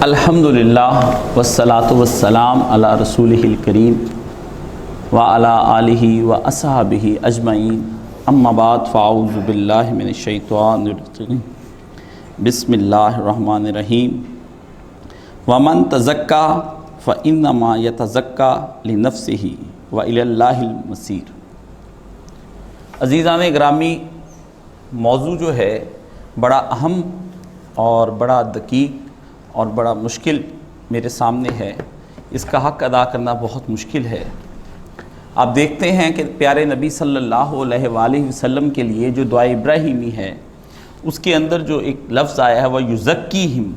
الحمدللہ والصلاة والسلام علی رسولہ الکریم وعلی آلہ واصحابہ اجمعین، اما بعد فاعوذ باللہ من الشیطان الرجیم، بسم اللہ الرحمن الرحیم۔ ومن تزکا فانما یتزکا لنفسہ والی اللہ المصیر۔ عزیزان گرامی، موضوع جو ہے بڑا اہم اور بڑا دقیق اور بڑا مشکل میرے سامنے ہے۔ اس کا حق ادا کرنا بہت مشکل ہے۔ آپ دیکھتے ہیں کہ پیارے نبی صلی اللہ علیہ وآلہ وسلم کے لیے جو دعا ابراہیمی ہے، اس کے اندر جو ایک لفظ آیا ہے وہ یزکیہم،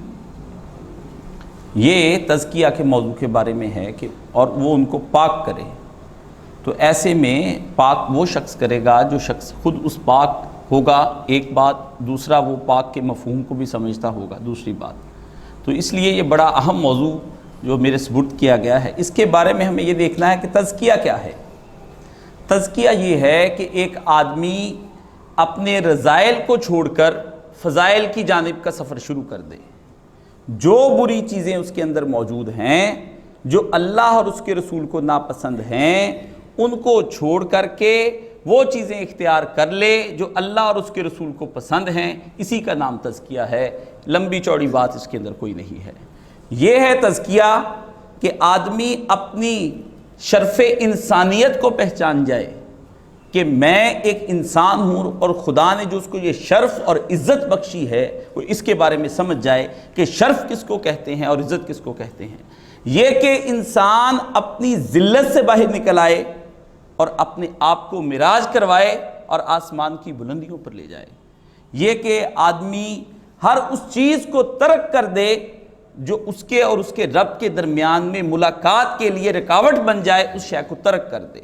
یہ تزکیہ کے موضوع کے بارے میں ہے کہ اور وہ ان کو پاک کرے۔ تو ایسے میں پاک وہ شخص کرے گا جو شخص خود اس پاک ہوگا، ایک بات، دوسرا وہ پاک کے مفہوم کو بھی سمجھتا ہوگا، دوسری بات۔ تو اس لیے یہ بڑا اہم موضوع جو میرے سپرد کیا گیا ہے، اس کے بارے میں ہمیں یہ دیکھنا ہے کہ تزکیہ کیا ہے۔ تزکیہ یہ ہے کہ ایک آدمی اپنے رذائل کو چھوڑ کر فضائل کی جانب کا سفر شروع کر دے۔ جو بری چیزیں اس کے اندر موجود ہیں، جو اللہ اور اس کے رسول کو ناپسند ہیں، ان کو چھوڑ کر کے وہ چیزیں اختیار کر لے جو اللہ اور اس کے رسول کو پسند ہیں۔ اسی کا نام تزکیہ ہے۔ لمبی چوڑی بات اس کے اندر کوئی نہیں ہے۔ یہ ہے تزکیہ کہ آدمی اپنی شرف انسانیت کو پہچان جائے کہ میں ایک انسان ہوں اور خدا نے جو اس کو یہ شرف اور عزت بخشی ہے، وہ اس کے بارے میں سمجھ جائے کہ شرف کس کو کہتے ہیں اور عزت کس کو کہتے ہیں۔ یہ کہ انسان اپنی ذلت سے باہر نکل آئے اور اپنے آپ کو معراج کروائے اور آسمان کی بلندیوں پر لے جائے۔ یہ کہ آدمی ہر اس چیز کو ترک کر دے جو اس کے اور اس کے رب کے درمیان میں ملاقات کے لیے رکاوٹ بن جائے، اس شے کو ترک کر دے۔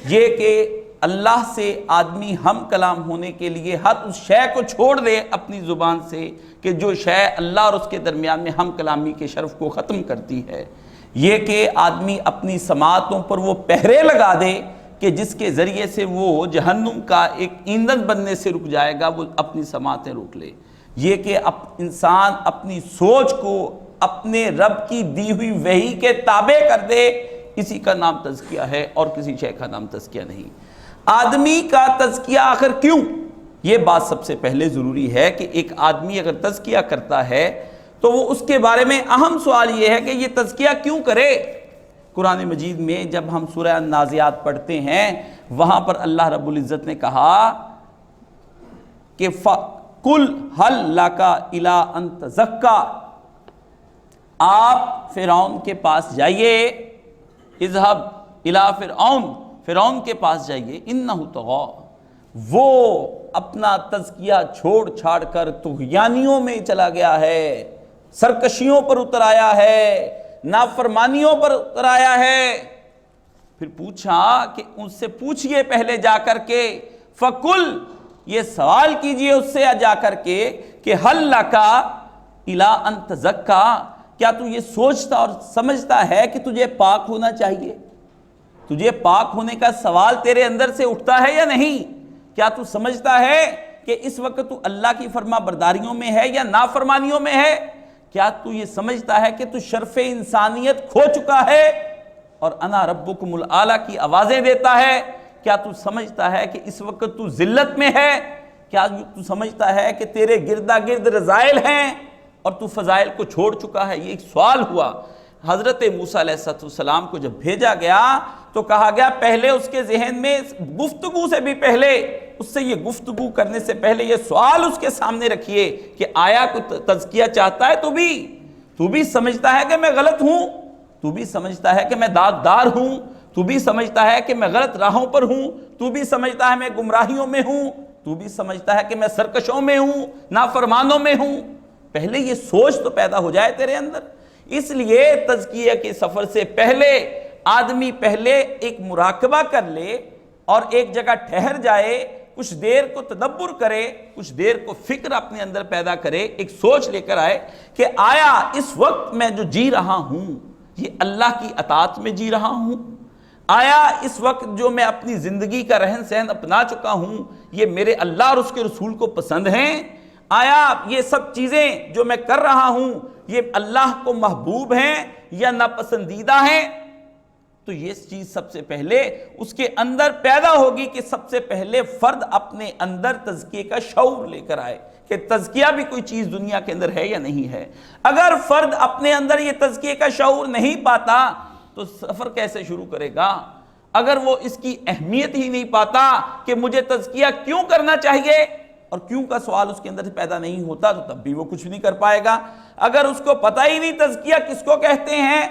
یہ کہ اللہ سے آدمی ہم کلام ہونے کے لیے ہر اس شے کو چھوڑ دے اپنی زبان سے کہ جو شے اللہ اور اس کے درمیان میں ہم کلامی کے شرف کو ختم کرتی ہے۔ یہ کہ آدمی اپنی سماعتوں پر وہ پہرے لگا دے کہ جس کے ذریعے سے وہ جہنم کا ایک ایندھن بننے سے رک جائے گا، وہ اپنی سماعتیں روک لے۔ یہ کہ انسان اپنی سوچ کو اپنے رب کی دی ہوئی وحی کے تابع کر دے، اسی کا نام تزکیہ ہے اور کسی شے کا نام تزکیہ نہیں۔ آدمی کا تزکیہ آخر کیوں؟ یہ بات سب سے پہلے ضروری ہے کہ ایک آدمی اگر تزکیہ کرتا ہے تو وہ اس کے بارے میں اہم سوال یہ ہے کہ یہ تزکیہ کیوں کرے۔ قرآن مجید میں جب ہم سورہ النازعات پڑھتے ہیں، وہاں پر اللہ رب العزت نے کہا کہ قُلْ هَلْ لَكَ إِلَىٰ أَن تَزَكَّىٰ، آپ فرعون کے پاس جائیے، اذهب إِلَىٰ فرعون، فرعون کے پاس جائیے، إِنَّهُ طَغَىٰ، وہ اپنا تزکیہ چھوڑ چھاڑ کر طغیانیوں میں چلا گیا ہے، سرکشیوں پر اتر آیا ہے، نافرمانیوں پر اتر آیا ہے۔ پھر پوچھا کہ ان سے پوچھئے پہلے جا کر کے، فَقُلْ، یہ سوال کیجئے اس سے جا کر کے کہ هَلْ لَكَ إِلَىٰ أَن تَزَكَّىٰ، کیا تو یہ سوچتا اور سمجھتا ہے کہ تجھے پاک ہونا چاہیے؟ تجھے پاک ہونے کا سوال تیرے اندر سے اٹھتا ہے یا نہیں؟ کیا تو سمجھتا ہے کہ اس وقت تو اللہ کی فرما برداریوں میں ہے یا نافرمانیوں میں ہے؟ کیا تو یہ سمجھتا ہے کہ تو شرف انسانیت کھو چکا ہے اور انا ربکم الاعلیٰ کی آوازیں دیتا ہے؟ کیا تو سمجھتا ہے کہ اس وقت تو ذلت میں ہے؟ کیا تو سمجھتا ہے کہ تیرے گردا گرد رذائل ہیں اور تو فضائل کو چھوڑ چکا ہے؟ یہ ایک سوال ہوا۔ حضرت موسیٰ علیہ السلام کو جب بھیجا گیا تو کہا گیا پہلے اس کے ذہن میں گفتگو سے بھی پہلے، اس سے یہ گفتگو کرنے سے پہلے یہ سوال اس کے سامنے رکھیے کہ آیا کوئی تزکیہ چاہتا ہے؟ تو بھی سمجھتا ہے کہ میں غلط ہوں، تو بھی سمجھتا ہے کہ میں داغدار ہوں، تو بھی سمجھتا ہے کہ میں غلط راہوں پر ہوں، تو بھی سمجھتا ہے میں گمراہیوں میں ہوں، تو بھی سمجھتا ہے کہ میں سرکشوں میں ہوں، نافرمانوں میں ہوں۔ پہلے یہ سوچ تو پیدا ہو جائے تیرے اندر۔ اس لیے تزکیہ کے سفر سے پہلے آدمی پہلے ایک مراقبہ کر لے اور ایک جگہ ٹھہر جائے، کچھ دیر کو تدبر کرے، کچھ دیر کو فکر اپنے اندر پیدا کرے، ایک سوچ لے کر آئے کہ آیا اس وقت میں جو جی رہا ہوں یہ اللہ کی اطاعت میں جی رہا ہوں؟ آیا اس وقت جو میں اپنی زندگی کا رہن سہن اپنا چکا ہوں یہ میرے اللہ اور اس کے رسول کو پسند ہیں؟ آیا یہ سب چیزیں جو میں کر رہا ہوں یہ اللہ کو محبوب ہیں یا ناپسندیدہ ہیں؟ تو یہ چیز سب سے پہلے اس کے اندر پیدا ہوگی کہ سب سے پہلے فرد اپنے اندر تزکیے کا شعور لے کر آئے کہ تزکیہ بھی کوئی چیز دنیا کے اندر ہے یا نہیں ہے۔ اگر فرد اپنے اندر یہ تزکیے کا شعور نہیں پاتا تو سفر کیسے شروع کرے گا؟ اگر وہ اس کی اہمیت ہی نہیں پاتا کہ مجھے تزکیہ کیوں کرنا چاہیے اور کیوں کا سوال اس کے اندر سے پیدا نہیں ہوتا تو تب بھی وہ کچھ نہیں کر پائے گا۔ اگر اس کو پتہ ہی نہیں تزکیہ کس کو کہتے ہیں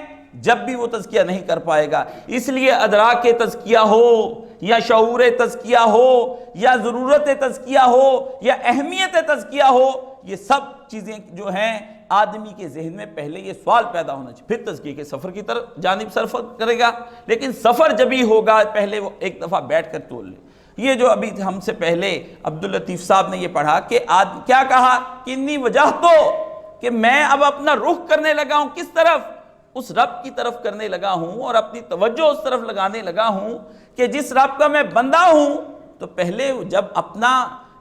جب بھی وہ تزکیہ نہیں کر پائے گا۔ اس لیے ادراک تزکیہ ہو یا شعور تزکیہ ہو یا ضرورت تزکیہ ہو یا اہمیت تزکیہ ہو، یہ سب چیزیں جو ہیں آدمی کے ذہن میں پہلے یہ سوال پیدا ہونا چاہیے، پھر تزکیے کے سفر کی طرف جانب سفر کرے گا۔ لیکن سفر جب ہی ہوگا پہلے وہ ایک دفعہ بیٹھ کر تول لے۔ یہ جو ابھی ہم سے پہلے عبداللطیف صاحب نے یہ پڑھا کہ کیا کہا کہ انی وجہ تو کہ میں اب اپنا رخ کرنے لگا ہوں کس طرف؟ اس رب کی طرف کرنے لگا ہوں اور اپنی توجہ اس طرف لگانے لگا ہوں کہ جس رب کا میں بندہ ہوں۔ تو پہلے جب اپنا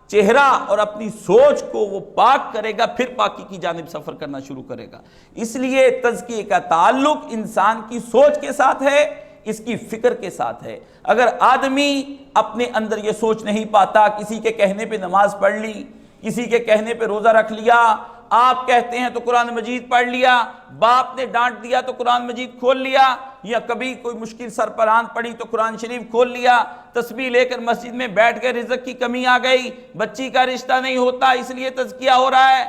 چہرہ اور اپنی سوچ کو وہ پاک کرے گا پھر پاکی کی جانب سفر کرنا شروع کرے گا۔ اس لیے تزکیے کا تعلق انسان کی سوچ کے ساتھ ہے، اس کی فکر کے ساتھ ہے۔ اگر آدمی اپنے اندر یہ سوچ نہیں پاتا، کسی کے کہنے پہ نماز پڑھ لی، کسی کے کہنے پہ روزہ رکھ لیا، آپ کہتے ہیں تو قرآن مجید پڑھ لیا، باپ نے ڈانٹ دیا تو قرآن مجید کھول لیا، یا کبھی کوئی مشکل سرپران پڑی تو قرآن شریف کھول لیا، تسبیح لے کر مسجد میں بیٹھ گئے، رزق کی کمی آ گئی، بچی کا رشتہ نہیں ہوتا اس لیے تزکیہ ہو رہا ہے۔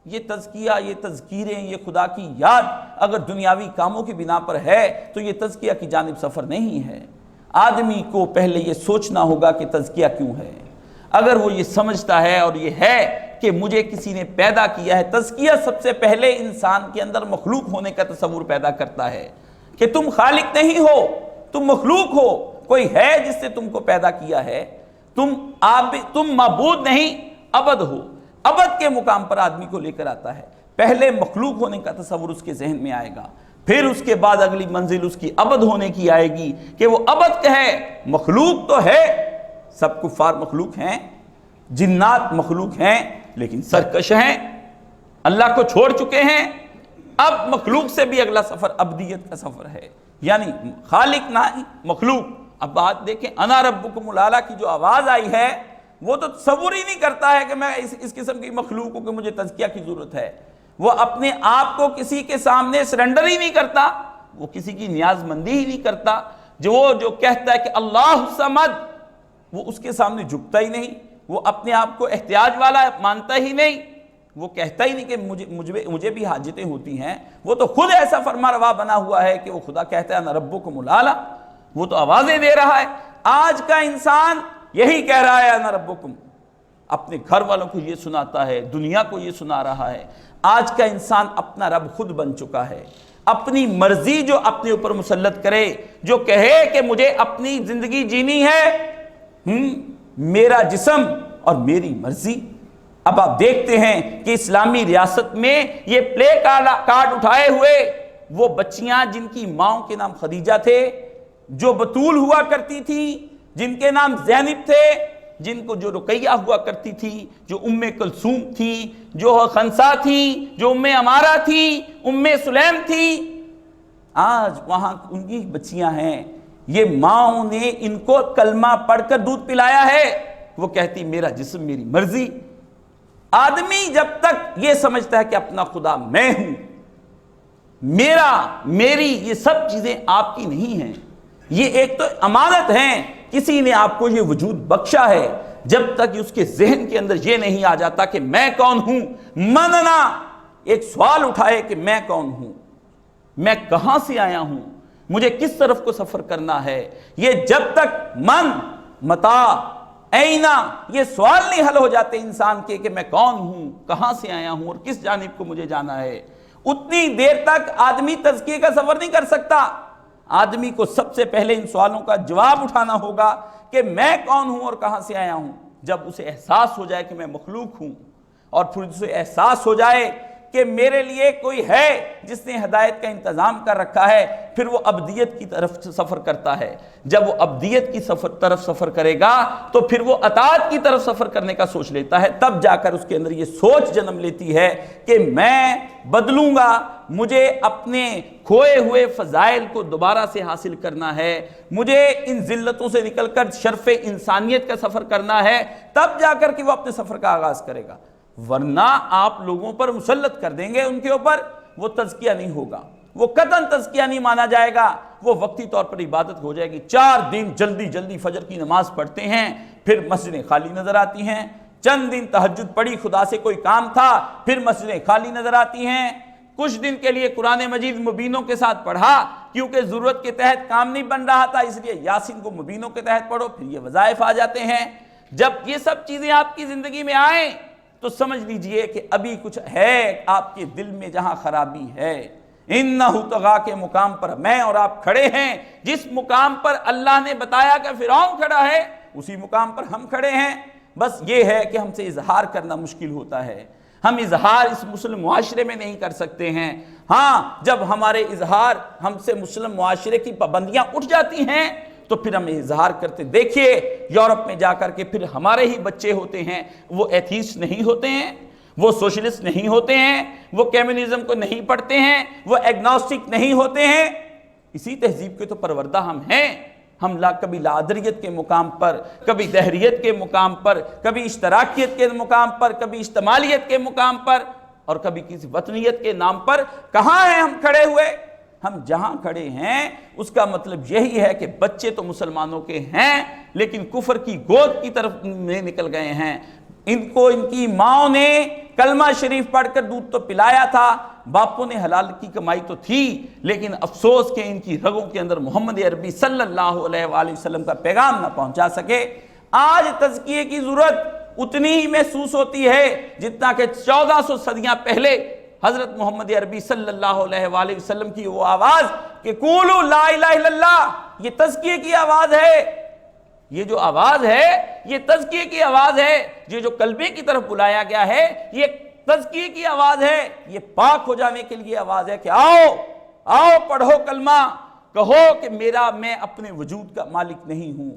یہ تزکیہ، یہ تذکیریں، یہ خدا کی یاد اگر دنیاوی کاموں کی بنا پر ہے تو یہ تزکیہ کی جانب سفر نہیں ہے۔ آدمی کو پہلے یہ سوچنا ہوگا کہ تزکیہ کیوں ہے۔ اگر وہ یہ سمجھتا ہے اور یہ ہے کہ مجھے کسی نے پیدا کیا ہے، تزکیہ سب سے پہلے انسان کے اندر مخلوق ہونے کا تصور پیدا کرتا ہے کہ تم خالق نہیں ہو، تم مخلوق ہو، کوئی ہے جس نے تم کو پیدا کیا ہے، تم معبود نہیں، عبد ہو۔ عبد کے مقام پر آدمی کو لے کر آتا ہے، پہلے مخلوق ہونے کا تصور اس کے ذہن میں آئے گا، پھر اس کے بعد اگلی منزل اس کی عبد ہونے کی آئے گی کہ وہ عبد کہے مخلوق تو ہے، سب کفار مخلوق ہیں، جنات مخلوق ہیں لیکن سرکش ہیں، اللہ کو چھوڑ چکے ہیں۔ اب مخلوق سے بھی اگلا سفر عبدیت کا سفر ہے، یعنی خالق نہ مخلوق۔ اب بات دیکھیں، انا ربکم الاعلیٰ کی جو آواز آئی ہے وہ تو تصور ہی نہیں کرتا ہے کہ میں اس قسم کی مخلوق ہوں کہ مجھے تزکیہ کی ضرورت ہے۔ وہ اپنے آپ کو کسی کے سامنے سرنڈر ہی نہیں کرتا، وہ کسی کی نیاز مندی ہی نہیں کرتا۔ جو کہتا ہے کہ اللہ الصمد، وہ اس کے سامنے جھکتا ہی نہیں، وہ اپنے آپ کو احتیاج والا مانتا ہی نہیں، وہ کہتا ہی نہیں کہ مجھے بھی حاجتیں ہوتی ہیں۔ وہ تو خود ایسا فرما روا بنا ہوا ہے کہ وہ خدا کہتا ہے انا ربکم الاعلیٰ، وہ تو آوازیں دے رہا ہے۔ آج کا انسان یہی کہہ رہا ہے انا ربکم، اپنے گھر والوں کو یہ سناتا ہے، دنیا کو یہ سنا رہا ہے۔ آج کا انسان اپنا رب خود بن چکا ہے، اپنی مرضی جو اپنے اوپر مسلط کرے، جو کہے کہ مجھے اپنی زندگی جینی ہے، میرا جسم اور میری مرضی۔ اب آپ دیکھتے ہیں کہ اسلامی ریاست میں یہ پلے کارڈ اٹھائے ہوئے وہ بچیاں جن کی ماؤں کے نام خدیجہ تھے، جو بطول ہوا کرتی تھی، جن کے نام زینب تھے، جن کو جو رقیہ ہوا کرتی تھی، جو ام کلثوم تھی، جو خنسا تھی، جو ام عمارہ تھی، ام سلیم تھی، آج وہاں ان کی بچیاں ہیں۔ یہ ماؤں نے ان کو کلمہ پڑھ کر دودھ پلایا ہے، وہ کہتی میرا جسم میری مرضی۔ آدمی جب تک یہ سمجھتا ہے کہ اپنا خدا میں ہوں، میری یہ سب چیزیں آپ کی نہیں ہیں، یہ ایک تو امانت ہیں، کسی نے آپ کو یہ وجود بخشا ہے، جب تک اس کے ذہن کے اندر یہ نہیں آ جاتا کہ میں کون ہوں، مننا ایک سوال اٹھائے کہ میں کون ہوں، میں کہاں سے آیا ہوں، مجھے کس طرف کو سفر کرنا ہے، یہ جب تک من متا اینا یہ سوال نہیں حل ہو جاتے انسان کے کہ میں کون ہوں، کہاں سے آیا ہوں اور کس جانب کو مجھے جانا ہے، اتنی دیر تک آدمی تزکیے کا سفر نہیں کر سکتا۔ آدمی کو سب سے پہلے ان سوالوں کا جواب اٹھانا ہوگا کہ میں کون ہوں اور کہاں سے آیا ہوں۔ جب اسے احساس ہو جائے کہ میں مخلوق ہوں، اور پھر اسے احساس ہو جائے کہ میرے لیے کوئی ہے جس نے ہدایت کا انتظام کر رکھا ہے، پھر وہ ابدیت کی طرف سفر کرتا ہے۔ جب وہ ابدیت کی طرف سفر کرے گا تو پھر وہ اطاعت کی طرف سفر کرنے کا سوچ لیتا ہے، تب جا کر اس کے اندر یہ سوچ جنم لیتی ہے کہ میں بدلوں گا، مجھے اپنے کھوئے ہوئے فضائل کو دوبارہ سے حاصل کرنا ہے، مجھے ان ذلتوں سے نکل کر شرف انسانیت کا سفر کرنا ہے، تب جا کر کہ وہ اپنے سفر کا آغاز کرے گا۔ ورنہ آپ لوگوں پر مسلط کر دیں گے، ان کے اوپر وہ تزکیہ نہیں ہوگا، وہ قطعاً تزکیہ نہیں مانا جائے گا، وہ وقتی طور پر عبادت ہو جائے گی۔ 4 دن جلدی جلدی فجر کی نماز پڑھتے ہیں، پھر مسجدیں خالی نظر آتی ہیں، چند دن تہجد پڑھی، خدا سے کوئی کام تھا، پھر مسجدیں خالی نظر آتی ہیں، کچھ دن کے لیے قرآن مجید مبینوں کے ساتھ پڑھا کیونکہ ضرورت کے تحت کام نہیں بن رہا تھا، اس لیے یاسین کو مبینوں کے تحت پڑھو، پھر یہ وظائف آ جاتے ہیں۔ جب یہ سب چیزیں آپ کی زندگی میں آئیں تو سمجھ لیجئے کہ ابھی کچھ ہے آپ کے دل میں جہاں خرابی ہے۔ انہو طغا کے مقام پر میں اور آپ کھڑے ہیں، جس مقام پر اللہ نے بتایا کہ فرعون کھڑا ہے اسی مقام پر ہم کھڑے ہیں۔ بس یہ ہے کہ ہم سے اظہار کرنا مشکل ہوتا ہے، ہم اظہار اس مسلم معاشرے میں نہیں کر سکتے ہیں۔ ہاں جب ہمارے اظہار ہم سے مسلم معاشرے کی پابندیاں اٹھ جاتی ہیں تو پھر ہم اظہار کرتے۔ دیکھیے یورپ میں جا کر کے پھر ہمارے ہی بچے ہوتے ہیں، وہ ایتھیسٹ نہیں ہوتے ہیں، وہ سوشلسٹ نہیں ہوتے ہیں، وہ کمیونزم کو نہیں پڑھتے ہیں، وہ ایگنوسٹک نہیں ہوتے ہیں۔ اسی تہذیب کے تو پروردہ ہم ہیں۔ ہم کبھی لادریت کے مقام پر، کبھی دہریت کے مقام پر، کبھی اشتراکیت کے مقام پر، کبھی اجتماعیت کے مقام پر، اور کبھی کسی وطنیت کے نام پر کہاں ہیں ہم کھڑے ہوئے؟ ہم جہاں کھڑے ہیں اس کا مطلب یہی ہے کہ بچے تو مسلمانوں کے ہیں لیکن کفر کی گود کی طرف میں نکل گئے ہیں۔ ان کو ان کی ماں نے کلمہ شریف پڑھ کر دودھ تو پلایا تھا، باپوں نے حلال کی کمائی تو تھی، لیکن افسوس کہ ان کی رگوں کے اندر محمد عربی صلی اللہ علیہ وآلہ وسلم کا پیغام نہ پہنچا سکے۔ آج تزکیے کی ضرورت اتنی ہی محسوس ہوتی ہے جتنا کہ 1400 صدیاں پہلے حضرت محمد عربی صلی اللہ علیہ وآلہ وسلم کی وہ آواز کہ قولوا لا الہ الا اللہ، یہ تزکیے کی آواز ہے۔ یہ جو آواز ہے یہ تزکیے کی آواز ہے، یہ جو کلمے کی طرف بلایا گیا ہے یہ تزکیے کی آواز ہے، یہ پاک ہو جانے کے لیے آواز ہے کہ آؤ پڑھو کلمہ، کہو کہ میں اپنے وجود کا مالک نہیں ہوں،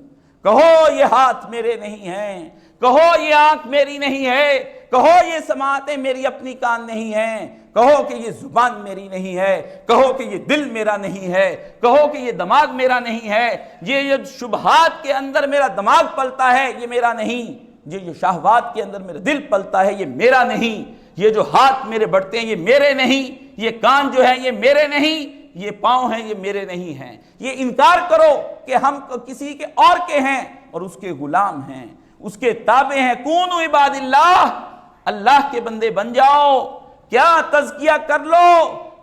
کہو یہ ہاتھ میرے نہیں ہیں، کہو یہ آنکھ میری نہیں ہے، کہو یہ سماعتیں میری اپنی کان نہیں ہیں، کہو کہ یہ زبان میری نہیں ہے، کہو کہ یہ دل میرا نہیں ہے، کہو کہ یہ دماغ میرا نہیں ہے، یہ شبہات کے اندر میرا دماغ پلتا ہے یہ میرا نہیں، یہ جو شہوات کے اندر میرا دل پلتا ہے یہ میرا نہیں، یہ جو ہاتھ میرے بڑھتے ہیں یہ میرے نہیں، یہ کان جو ہیں یہ میرے نہیں، یہ پاؤں ہیں یہ میرے نہیں ہیں۔ یہ انکار کرو کہ ہم کسی کے اور کے ہیں اور اس کے غلام ہیں، اس کے تابع ہیں۔ کونوا عباد اللہ، اللہ کے بندے بن جاؤ، کیا تزکیہ کر لو،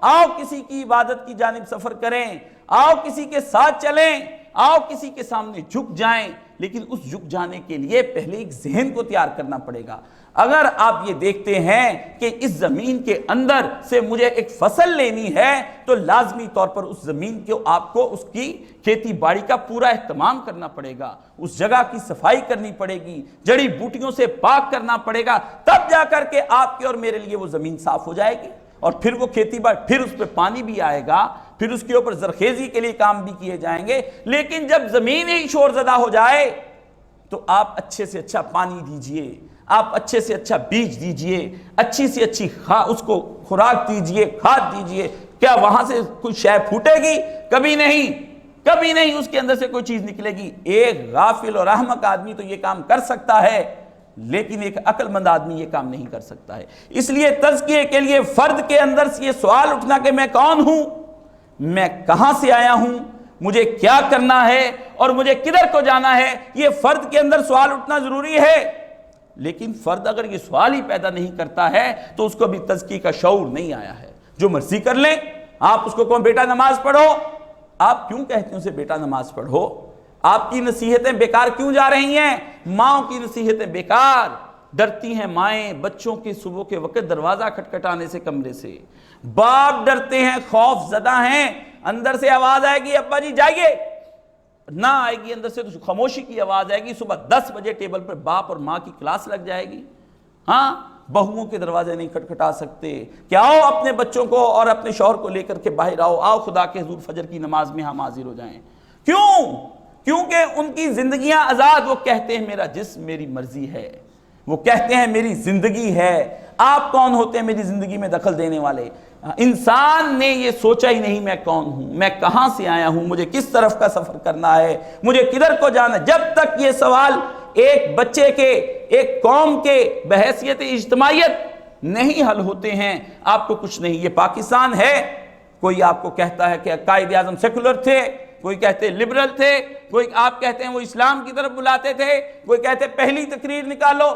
آؤ کسی کی عبادت کی جانب سفر کریں، آؤ کسی کے ساتھ چلیں، آؤ کسی کے سامنے جھک جائیں، لیکن اس جھک جانے کے لیے پہلے ایک ذہن کو تیار کرنا پڑے گا۔ اگر آپ یہ دیکھتے ہیں کہ اس زمین کے اندر سے مجھے ایک فصل لینی ہے تو لازمی طور پر اس زمین کو آپ کو اس کی کھیتی باڑی کا پورا اہتمام کرنا پڑے گا، اس جگہ کی صفائی کرنی پڑے گی، جڑی بوٹیوں سے پاک کرنا پڑے گا، تب جا کر کے آپ کے اور میرے لیے وہ زمین صاف ہو جائے گی، اور پھر وہ کھیتی باڑی، پھر اس پہ پانی بھی آئے گا، پھر اس کے اوپر زرخیزی کے لیے کام بھی کیے جائیں گے۔ لیکن جب زمین ہی شور زدہ ہو جائے تو آپ اچھے سے اچھا پانی دیجئے، آپ اچھے سے اچھا بیج دیجئے، اچھی سے اچھی اس کو خوراک دیجئے، کھاد دیجئے، کیا وہاں سے کوئی شے پھوٹے گی؟ کبھی نہیں، کبھی نہیں اس کے اندر سے کوئی چیز نکلے گی۔ ایک غافل اور احمق آدمی تو یہ کام کر سکتا ہے لیکن ایک عقل مند آدمی یہ کام نہیں کر سکتا ہے۔ اس لیے تزکیے کے لیے فرد کے اندر سے یہ سوال اٹھنا کہ میں کون ہوں، میں کہاں سے آیا ہوں، مجھے کیا کرنا ہے اور مجھے کدھر کو جانا ہے، یہ فرد کے اندر سوال اٹھنا ضروری ہے۔ لیکن فرد اگر یہ سوال ہی پیدا نہیں کرتا ہے تو اس کو بھی تزکیے کا شعور نہیں آیا ہے۔ جو مرضی کر لیں، آپ اس کو کہو بیٹا نماز پڑھو، آپ کیوں کہتے ہیں اسے بیٹا نماز پڑھو؟ آپ کی نصیحتیں بیکار کیوں جا رہی ہیں؟ ماؤں کی نصیحتیں بیکار، ڈرتی ہیں مائیں بچوں کے صبح کے وقت دروازہ کھٹکھٹانے سے کمرے سے، باپ ڈرتے ہیں، خوف زدہ ہیں، اندر سے آواز آئے گی ابا جی جائیے، نہ آئے گی اندر سے تو خاموشی کی آواز آئے گی، صبح 10 بجے ٹیبل پر باپ اور ماں کی کلاس لگ جائے گی۔ ہاں بہوؤں کے دروازے نہیں کھٹکھٹا سکتے کہ آؤ اپنے بچوں کو اور اپنے شوہر کو لے کر کے باہر آؤ خدا کے حضور فجر کی نماز میں ہم حاضر ہو جائیں؟ کیوں؟ کیونکہ ان کی زندگیاں آزاد، وہ کہتے ہیں میرا جسم میری مرضی ہے، وہ کہتے ہیں میری زندگی ہے، آپ کون ہوتے ہیں میری زندگی میں دخل دینے والے؟ انسان نے یہ سوچا ہی نہیں میں کون ہوں، میں کہاں سے آیا ہوں، مجھے کس طرف کا سفر کرنا ہے، مجھے کدھر کو جانا ہے۔ جب تک یہ سوال ایک بچے کے، ایک قوم کے بحیثیت اجتماعیت نہیں حل ہوتے ہیں، آپ کو کچھ نہیں۔ یہ پاکستان ہے، کوئی آپ کو کہتا ہے کہ قائد اعظم سیکولر تھے، کوئی کہتے لبرل تھے، کوئی آپ کہتے ہیں وہ اسلام کی طرف بلاتے تھے، کوئی کہتے پہلی تقریر نکالو۔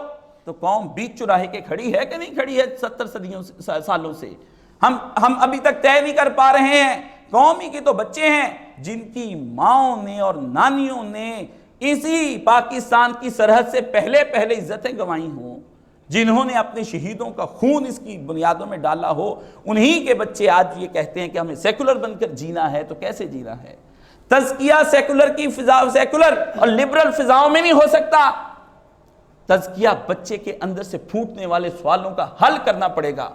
تو قوم بیچ چوراہے کے کھڑی ہے کہ نہیں کھڑی ہے 70 سالوں سے؟ ہم ابھی تک طے نہیں کر پا رہے ہیں۔ قوم ہی کے تو بچے ہیں جن کی ماؤں نے اور نانیوں نے اسی پاکستان کی سرحد سے پہلے عزتیں گنوائی ہوں، جنہوں نے اپنے شہیدوں کا خون اس کی بنیادوں میں ڈالا ہو، انہی کے بچے آج یہ کہتے ہیں کہ ہمیں سیکولر بن کر جینا ہے۔ تو کیسے جینا ہے؟ تزکیہ سیکولر کی فضا، سیکولر اور لبرل فضاؤں میں نہیں ہو سکتا۔ تزکیہ بچے کے اندر سے پھوٹنے والے سوالوں کا حل کرنا پڑے گا۔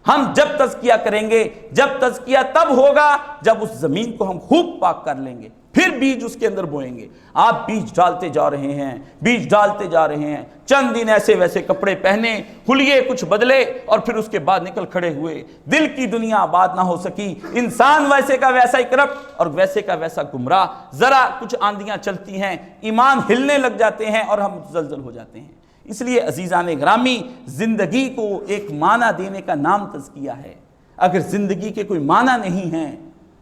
ہم جب تزکیہ کریں گے، جب تزکیہ تب ہوگا جب اس زمین کو ہم خوب پاک کر لیں گے، پھر بیج اس کے اندر بوئیں گے۔ آپ بیج ڈالتے جا رہے ہیں، بیج ڈالتے جا رہے ہیں، چند دن ایسے ویسے کپڑے پہنے، حلیے کچھ بدلے، اور پھر اس کے بعد نکل کھڑے ہوئے۔ دل کی دنیا آباد نہ ہو سکی، انسان ویسے کا ویسا ہی کرپٹ اور ویسے کا ویسا گمراہ۔ ذرا کچھ آندیاں چلتی ہیں، ایمان ہلنے لگ جاتے ہیں اور ہم زلزل ہو جاتے ہیں۔ اس لیے عزیزان گرامی، زندگی کو ایک معنی دینے کا نام تزکیہ ہے۔ اگر زندگی کے کوئی معنی نہیں ہے،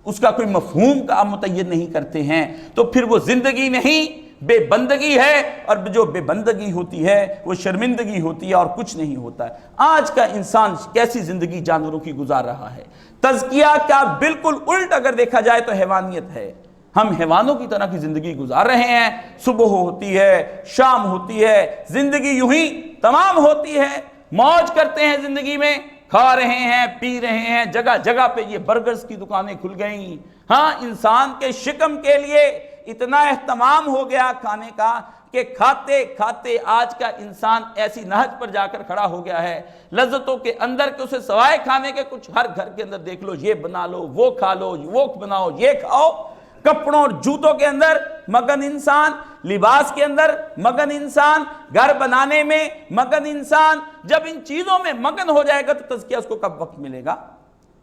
اس کا کوئی مفہوم کا آپ متعین نہیں کرتے ہیں، تو پھر وہ زندگی نہیں، بے بندگی ہے، اور جو بے بندگی ہوتی ہے وہ شرمندگی ہوتی ہے اور کچھ نہیں ہوتا ہے۔ آج کا انسان کیسی زندگی جانوروں کی گزار رہا ہے۔ تزکیہ کا بالکل الٹ اگر دیکھا جائے تو حیوانیت ہے۔ ہم حیوانوں کی طرح کی زندگی گزار رہے ہیں، صبح ہوتی ہے، شام ہوتی ہے، زندگی یوں ہی تمام ہوتی ہے، موج کرتے ہیں زندگی میں، کھا رہے ہیں، پی رہے ہیں، جگہ جگہ پہ یہ برگرز کی دکانیں کھل گئیں۔ ہاں، انسان کے شکم کے لیے اتنا اہتمام ہو گیا کھانے کا کہ کھاتے کھاتے آج کا انسان ایسی نہج پر جا کر کھڑا ہو گیا ہے، لذتوں کے اندر کہ اسے سوائے کھانے کے کچھ ہر گھر کے اندر دیکھ لو، یہ بنا لو، وہ کھا لو، وہ بناؤ، یہ کھاؤ۔ کپڑوں اور جوتوں کے اندر مگن انسان، لباس کے اندر مگن انسان، گھر بنانے میں مگن انسان۔ جب ان چیزوں میں مگن ہو جائے گا تو تزکیہ اس کو کب وقت ملے گا؟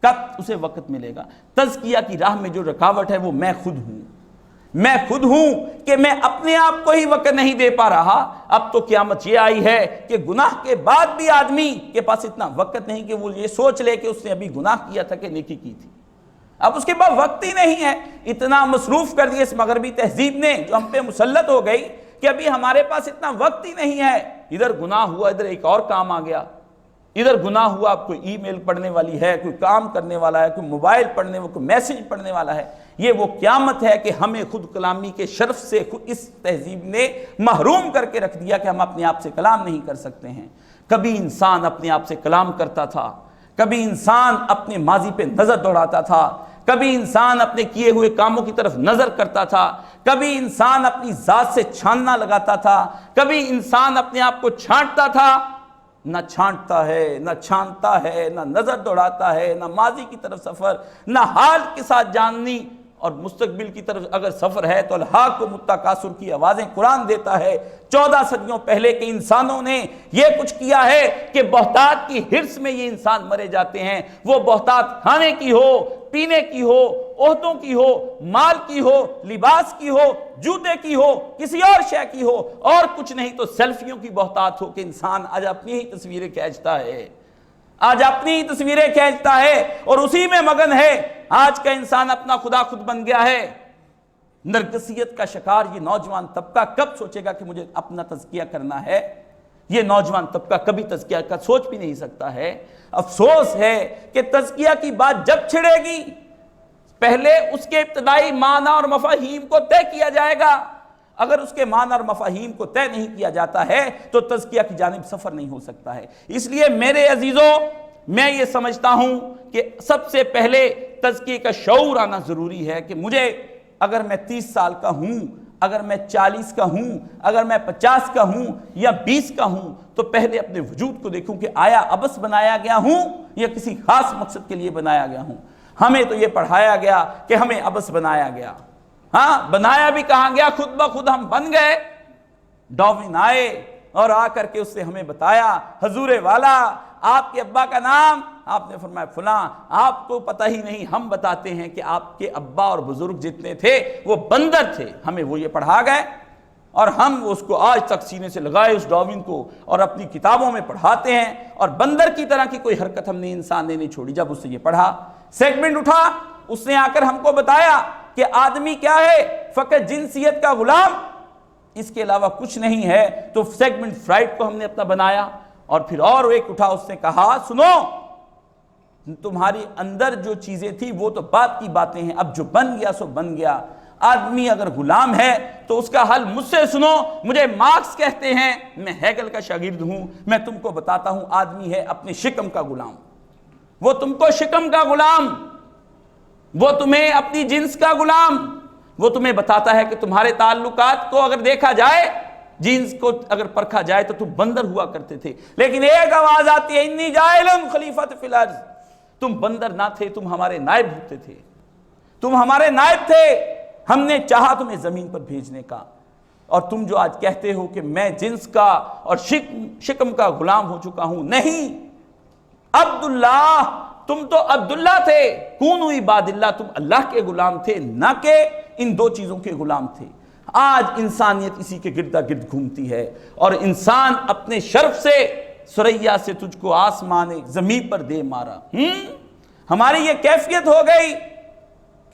کب اسے وقت ملے گا؟ تزکیہ کی راہ میں جو رکاوٹ ہے وہ میں خود ہوں۔ میں خود ہوں کہ میں اپنے آپ کو ہی وقت نہیں دے پا رہا۔ اب تو قیامت یہ آئی ہے کہ گناہ کے بعد بھی آدمی کے پاس اتنا وقت نہیں کہ وہ یہ سوچ لے کہ اس نے ابھی گناہ کیا تھا کہ نیکی کی تھی۔ اب اس کے بعد وقت ہی نہیں ہے۔ اتنا مصروف کر دیا اس مغربی تہذیب نے جو ہم پہ مسلط ہو گئی کہ ابھی ہمارے پاس اتنا وقت ہی نہیں ہے۔ ادھر گناہ ہوا، ادھر ایک اور کام آ گیا، ادھر گناہ ہوا، اب کوئی ای میل پڑھنے والی ہے، کوئی کام کرنے والا ہے، کوئی موبائل پڑھنے، کوئی میسیج پڑھنے والا ہے۔ یہ وہ قیامت ہے کہ ہمیں خود کلامی کے شرف سے اس تہذیب نے محروم کر کے رکھ دیا کہ ہم اپنے آپ سے کلام نہیں کر سکتے ہیں۔ کبھی انسان اپنے آپ سے کلام کرتا تھا، کبھی انسان اپنے ماضی پہ نظر دوڑاتا تھا، کبھی انسان اپنے کیے ہوئے کاموں کی طرف نظر کرتا تھا، کبھی انسان اپنی ذات سے چھاننا لگاتا تھا، کبھی انسان اپنے آپ کو چھانٹتا تھا۔ نہ چھانٹتا ہے، نہ چھانتا ہے، نہ نظر دوڑاتا ہے، نہ ماضی کی طرف سفر، نہ حال کے ساتھ جاننی، اور مستقبل کی طرف اگر سفر ہے تو الحاق و متکاثر کی آوازیں قرآن دیتا ہے۔ 14 صدیوں پہلے کے انسانوں نے یہ کچھ کیا ہے کہ بہتات کی حرص میں یہ انسان مرے جاتے ہیں۔ وہ بہتات کھانے کی ہو، پینے کی ہو، عہدوں کی ہو، مال کی ہو، لباس کی ہو، جوتے کی ہو، کسی اور شے کی ہو، اور کچھ نہیں تو سیلفیوں کی بہتات ہو کہ انسان آج اپنی ہی تصویریں کھینچتا ہے، آج اپنی ہی تصویریں کھینچتا ہے اور اسی میں مگن ہے۔ آج کا انسان اپنا خدا خود بن گیا ہے۔ نرگسیت کا شکار یہ نوجوان طبقہ کب سوچے گا کہ مجھے اپنا تزکیہ کرنا ہے؟ یہ نوجوان طبقہ کبھی تزکیہ کا سوچ بھی نہیں سکتا ہے۔ افسوس ہے کہ تزکیہ کی بات جب چھڑے گی، پہلے اس کے ابتدائی معنی اور مفاہیم کو طے کیا جائے گا۔ اگر اس کے معنی اور مفاہیم کو طے نہیں کیا جاتا ہے تو تزکیہ کی جانب سفر نہیں ہو سکتا ہے۔ اس لیے میرے عزیزوں، میں یہ سمجھتا ہوں کہ سب سے پہلے تزکیے کا شعور آنا ضروری ہے کہ مجھے، اگر میں 30 سال کا ہوں، اگر میں 40 کا ہوں، اگر میں 50 کا ہوں یا 20 کا ہوں، تو پہلے اپنے وجود کو دیکھوں کہ آیا عبث بنایا گیا ہوں یا کسی خاص مقصد کے لیے بنایا گیا ہوں۔ ہمیں تو یہ پڑھایا گیا کہ ہمیں عبث بنایا گیا۔ ہاں، بنایا بھی کہاں گیا، خود بخود ہم بن گئے۔ ڈاروین آئے اور آ کر کے اس نے ہمیں بتایا، حضور والا آپ کے ابا کا نام، آپ نے فرمایا فلاں، آپ کو پتہ ہی نہیں، ہم بتاتے ہیں کہ آپ کے ابا اور بزرگ جتنے تھے وہ بندر تھے۔ ہمیں وہ یہ پڑھا گئے اور ہم اس کو آج تک سینے سے لگائے اس ڈاروین کو اور اپنی کتابوں میں پڑھاتے ہیں، اور بندر کی طرح کی کوئی حرکت ہم نے انسان نے نہیں چھوڑی۔ جب اس نے یہ پڑھا، سیگمنٹ اٹھا، اس نے آ کر ہم کو بتایا کہ آدمی کیا ہے، فقط جنسیت کا غلام، اس کے علاوہ کچھ نہیں ہے۔ تو سیگمنٹ فرائڈ کو ہم نے اپنا بنایا، اور پھر اور ایک اٹھا، اس نے کہا سنو، تمہاری اندر جو چیزیں تھی وہ تو بات کی باتیں ہیں، اب جو بن گیا سو بن گیا۔ آدمی اگر غلام ہے تو اس کا حل مجھ سے سنو، مجھے مارکس کہتے ہیں، میں ہیگل کا شاگرد ہوں، میں تم کو بتاتا ہوں آدمی ہے اپنے شکم کا غلام، وہ تم کو شکم کا غلام، وہ تمہیں اپنی جنس کا غلام، وہ تمہیں بتاتا ہے کہ تمہارے تعلقات کو اگر دیکھا جائے، جنس کو اگر پرکھا جائے تو تم بندر ہوا کرتے تھے، لیکن ایک آواز آتی ہے انی جاعل خلیفۃ فی الارض، تم بندر نہ تھے، تم ہمارے نائب ہوتے تھے، تم ہمارے نائب تھے، ہم نے چاہا تمہیں زمین پر بھیجنے کا، اور تم جو آج کہتے ہو کہ میں جنس کا اور شکم کا غلام ہو چکا ہوں، نہیں، عبداللہ، تم تو عبداللہ تھے، کونوا عباد اللہ، تم اللہ کے غلام تھے، نہ کہ ان دو چیزوں کے غلام تھے۔ آج انسانیت اسی کے گردا گرد گھومتی ہے، اور انسان اپنے شرف سے سریا سے تجھ کو آسمان زمین پر دے مارا۔ ہماری یہ کیفیت ہو گئی،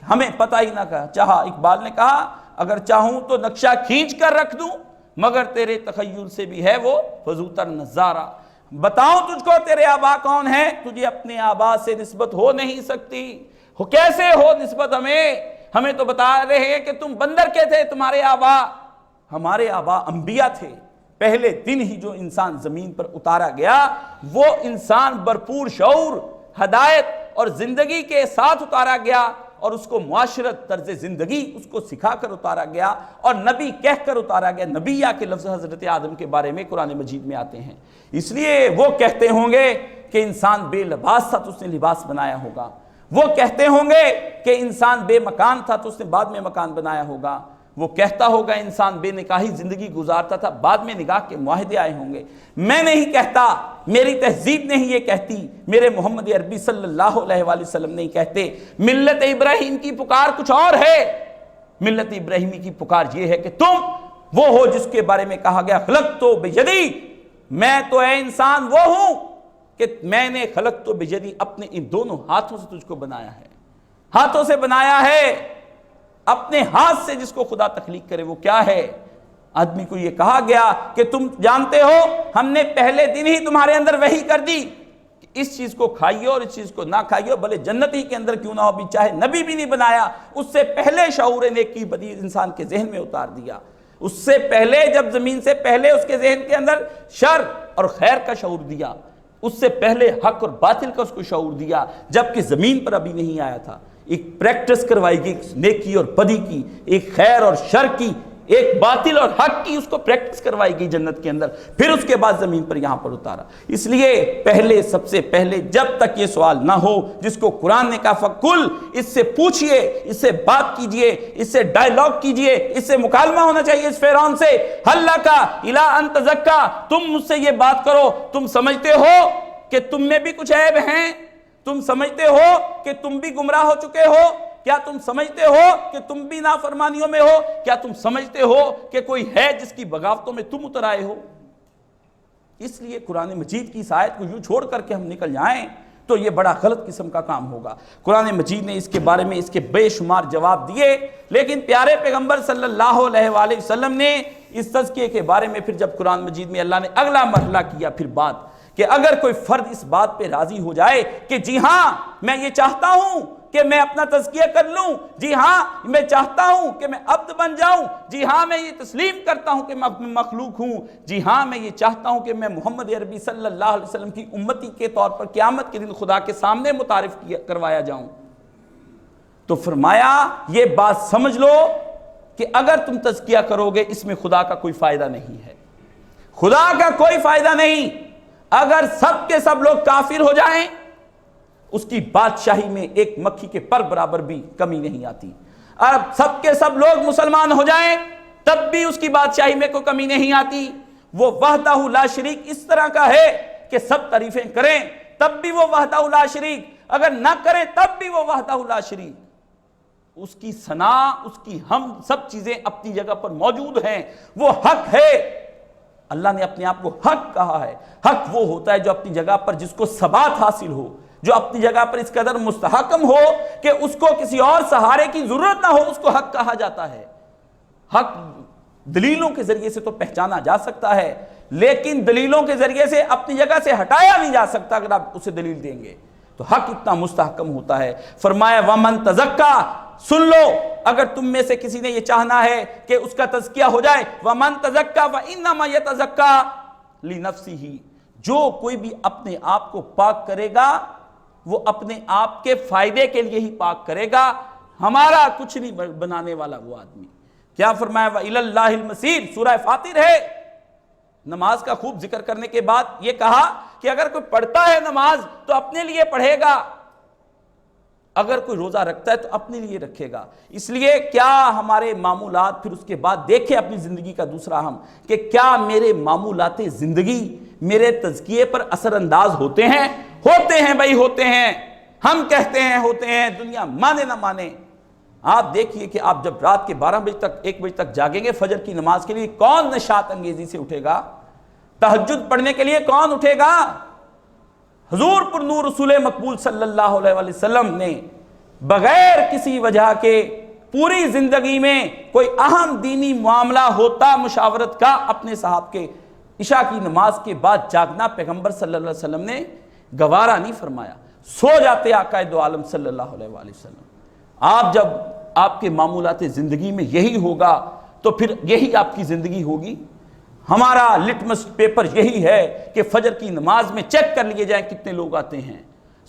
ہمیں پتہ ہی نہ کہا، چاہا اقبال نے کہا اگر چاہوں تو نقشہ کھینچ کر رکھ دوں، مگر تیرے تخیل سے بھی ہے وہ فزوتر نظارہ۔ بتاؤں تجھ کو تیرے آبا کون ہیں، تجھے اپنے آبا سے نسبت ہو نہیں سکتی، کیسے ہو نسبت ہمیں تو بتا رہے ہیں کہ تم بندر کے تھے، تمہارے آبا، ہمارے آبا انبیاء تھے۔ پہلے دن ہی جو انسان زمین پر اتارا گیا، وہ انسان بھرپور شعور، ہدایت اور زندگی کے ساتھ اتارا گیا، اور اس کو معاشرت، طرز زندگی اس کو سکھا کر اتارا گیا، اور نبی کہہ کر اتارا گیا۔ نبیہ کے لفظ حضرت آدم کے بارے میں قرآن مجید میں آتے ہیں، اس لیے وہ کہتے ہوں گے کہ انسان بے لباس تھا تو اس نے لباس بنایا ہوگا، وہ کہتے ہوں گے کہ انسان بے مکان تھا تو اس نے بعد میں مکان بنایا ہوگا، وہ کہتا ہوگا انسان بے نکاحی زندگی گزارتا تھا، بعد میں نکاح کے معاہدے آئے ہوں گے۔ میں نہیں کہتا، میری تہذیب نہیں یہ کہتی، میرے محمد عربی صلی اللہ علیہ وآلہ وسلم نہیں کہتے۔ ملت ابراہیم کی پکار کچھ اور ہے، ملت ابراہیمی کی پکار یہ ہے کہ تم وہ ہو جس کے بارے میں کہا گیا خلقت بیدی، میں تو اے انسان وہ ہوں کہ میں نے خلقت بیدی، اپنے ان دونوں ہاتھوں سے تجھ کو بنایا ہے، ہاتھوں سے بنایا ہے، اپنے ہاتھ سے جس کو خدا تخلیق کرے وہ کیا ہے؟ آدمی کو یہ کہا گیا کہ تم جانتے ہو ہم نے پہلے دن ہی تمہارے اندر وحی کر دی کہ اس چیز کو کھائیو اور اس چیز کو نہ کھائیو، بھلے جنت ہی کے اندر کیوں نہ ہو، بھی چاہے نبی بھی نہیں بنایا، اس سے پہلے شعور نیکی بدی انسان کے ذہن میں اتار دیا، اس سے پہلے جب زمین سے پہلے اس کے ذہن کے اندر شر اور خیر کا شعور دیا، اس سے پہلے حق اور باطل کا اس کو شعور دیا، جبکہ زمین پر ابھی نہیں آیا تھا۔ ایک پریکٹس کروائی گئی نیکی اور بدی کی، ایک خیر اور شر کی، ایک باطل اور حق کی، اس کو پریکٹس کروائی گئی جنت کے اندر، پھر اس کے بعد زمین پر یہاں پر اتارا۔ اس لیے پہلے، سب سے پہلے جب تک یہ سوال نہ ہو جس کو قرآن نے کہا فَقُلْ، اس سے پوچھئے، اس سے بات کیجئے، اس سے ڈائیلاگ کیجئے، اس سے مکالمہ ہونا چاہیے اس فرعون سے، حَلْ لَكَ إِلَىٰ أَن تَزَكَّىٰ، تم مجھ سے یہ بات کرو، تم سمجھتے ہو کہ تم میں بھی کچھ عیب ہیں، تم سمجھتے ہو کہ تم بھی گمراہ ہو چکے ہو، کیا تم سمجھتے ہو کہ تم بھی نافرمانیوں میں ہو، کیا تم سمجھتے ہو کہ کوئی ہے جس کی بغاوتوں میں تم اتر آئے ہو؟ اس لیے قرآن مجید کی اس آیت کو یوں چھوڑ کر کے ہم نکل جائیں تو یہ بڑا غلط قسم کا کام ہوگا۔ قرآن مجید نے اس کے بارے میں اس کے بے شمار جواب دیے، لیکن پیارے پیغمبر صلی اللہ علیہ وآلہ وسلم نے اس تزکیے کے بارے میں پھر جب قرآن مجید میں اللہ نے اگلا مرحلہ کیا، پھر بات کہ اگر کوئی فرد اس بات پہ راضی ہو جائے کہ جی ہاں میں یہ چاہتا ہوں کہ میں اپنا تزکیہ کر لوں، جی ہاں میں چاہتا ہوں کہ میں عبد بن جاؤں، جی ہاں میں یہ تسلیم کرتا ہوں کہ میں مخلوق ہوں، جی ہاں میں یہ چاہتا ہوں کہ میں محمد عربی صلی اللہ علیہ وسلم کی امتی کے طور پر قیامت کے دن خدا کے سامنے متعارف کروایا جاؤں، تو فرمایا یہ بات سمجھ لو کہ اگر تم تزکیہ کرو گے اس میں خدا کا کوئی فائدہ نہیں ہے، خدا کا کوئی فائدہ نہیں۔ اگر سب کے سب لوگ کافر ہو جائیں اس کی بادشاہی میں ایک مکھی کے پر برابر بھی کمی نہیں آتی، اور سب کے سب لوگ مسلمان ہو جائیں تب بھی اس کی بادشاہی میں کوئی کمی نہیں آتی۔ وہ وحدہ لا شریک اس طرح کا ہے کہ سب تعریفیں کریں تب بھی وہ وحدہ لا شریک، اگر نہ کریں تب بھی وہ وحدہ لا شریک۔ اس کی ثنا، اس کی حمد، سب چیزیں اپنی جگہ پر موجود ہیں، وہ حق ہے۔ اللہ نے اپنے آپ کو حق کہا ہے۔ حق وہ ہوتا ہے جو اپنی جگہ پر جس کو ثبات حاصل ہو، جو اپنی جگہ پر اس قدر مستحکم ہو کہ اس کو کسی اور سہارے کی ضرورت نہ ہو، اس کو حق کہا جاتا ہے۔ حق دلیلوں کے ذریعے سے تو پہچانا جا سکتا ہے، لیکن دلیلوں کے ذریعے سے اپنی جگہ سے ہٹایا نہیں جا سکتا۔ اگر آپ اسے دلیل دیں گے تو حق اتنا مستحکم ہوتا ہے۔ فرمایا وَمَن تَزَکَّىٰ، سن لو اگر تم میں سے کسی نے یہ چاہنا ہے کہ اس کا تزکیہ ہو جائے، وَمَن تَزَکَّىٰ فَإِنَّمَا يَتَزَکَّىٰ لِنَفْسِهِ، جو کوئی بھی اپنے آپ کو پاک کرے گا وہ اپنے آپ کے فائدے کے لیے ہی پاک کرے گا، ہمارا کچھ نہیں بنانے والا وہ آدمی۔ کیا فرمایا وَإِلَى اللَّهِ الْمَصِيرُ، سورہ فاطر ہے۔ نماز کا خوب ذکر کرنے کے بعد یہ کہا کہ اگر کوئی پڑھتا ہے نماز تو اپنے لیے پڑھے گا، اگر کوئی روزہ رکھتا ہے تو اپنے لیے رکھے گا۔ اس لیے کیا ہمارے معمولات، پھر اس کے بعد دیکھیں اپنی زندگی کا دوسرا ہم کہ کیا میرے معمولات زندگی میرے تزکیے پر اثر انداز ہوتے ہیں؟ ہوتے ہیں بھائی، ہوتے ہیں۔ ہم کہتے ہیں ہوتے ہیں، دنیا مانے نہ مانے۔ آپ دیکھیے کہ آپ جب رات کے 12 بجے تک 1 بجے تک جاگیں گے فجر کی نماز کے لیے، کون نشاط انگیزی سے اٹھے گا؟ تہجد پڑھنے کے لیے کون اٹھے گا؟ حضور پر نور رسول مقبول صلی اللہ علیہ وسلم نے بغیر کسی وجہ کے پوری زندگی میں کوئی اہم دینی معاملہ ہوتا مشاورت کا اپنے صاحب کے عشاء کی نماز کے بعد جاگنا پیغمبر صلی اللہ علیہ وسلم نے گوارا نہیں فرمایا۔ سو جاتے آقا دو عالم صلی اللہ علیہ وسلم۔ آپ جب آپ کے معمولات زندگی میں یہی ہوگا تو پھر یہی آپ کی زندگی ہوگی۔ ہمارا لٹمس پیپر یہی ہے کہ فجر کی نماز میں چیک کر لیے جائیں کتنے لوگ آتے ہیں،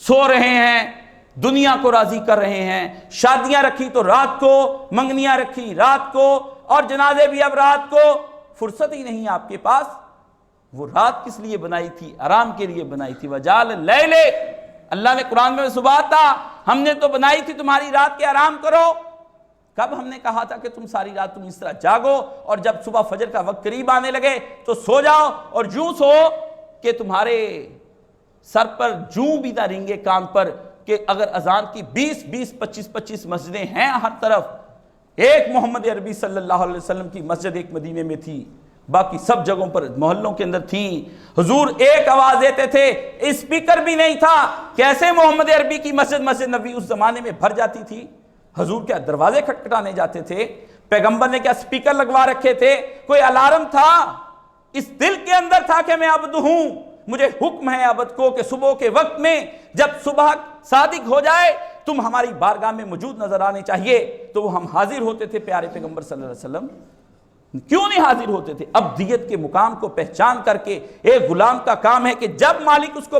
سو رہے ہیں، دنیا کو راضی کر رہے ہیں، شادیاں رکھی تو رات کو، منگنیاں رکھی رات کو، اور جنازے بھی اب رات کو۔ فرصت ہی نہیں آپ کے پاس۔ وہ رات کس لیے بنائی تھی؟ آرام کے لیے بنائی تھی۔ وَجَعَلَ اللَّيْلَ، اللہ نے قرآن میں صبح تھا، ہم نے تو بنائی تھی تمہاری رات کے آرام کرو۔ کب ہم نے کہا تھا کہ تم ساری رات تم اس طرح جاگو اور جب صبح فجر کا وقت قریب آنے لگے تو سو جاؤ، اور جوں سو کہ تمہارے سر پر جوں بھی نہ رینگے کان پر کہ اگر اذان کی 20 25 مسجدیں ہیں ہر طرف، ایک محمد عربی صلی اللہ علیہ وسلم کی مسجد ایک مدینے میں تھی، باقی سب جگہوں پر محلوں کے اندر تھیں۔ حضور ایک آواز دیتے تھے، اسپیکر بھی نہیں تھا، کیسے محمد عربی کی مسجد نبی اس زمانے میں بھر جاتی تھی؟ حضور کیا دروازے کھٹکھٹانے جاتے تھے؟ پیغمبر نے کیا اسپیکر لگوا رکھے تھے؟ کوئی الارم تھا؟ اس دل کے اندر تھا کہ میں عبد ہوں، مجھے حکم ہے عبد کو کہ صبح کے وقت میں جب صبح صادق ہو جائے تم ہماری بارگاہ میں موجود نظر آنے چاہیے۔ تو وہ ہم حاضر ہوتے تھے پیارے پیغمبر صلی اللہ علیہ وسلم۔ کیوں نہیں حاضر ہوتے تھے؟ عبدیت کے مقام کو پہچان کر کے ایک غلام کا کام ہے کہ جب مالک اس کو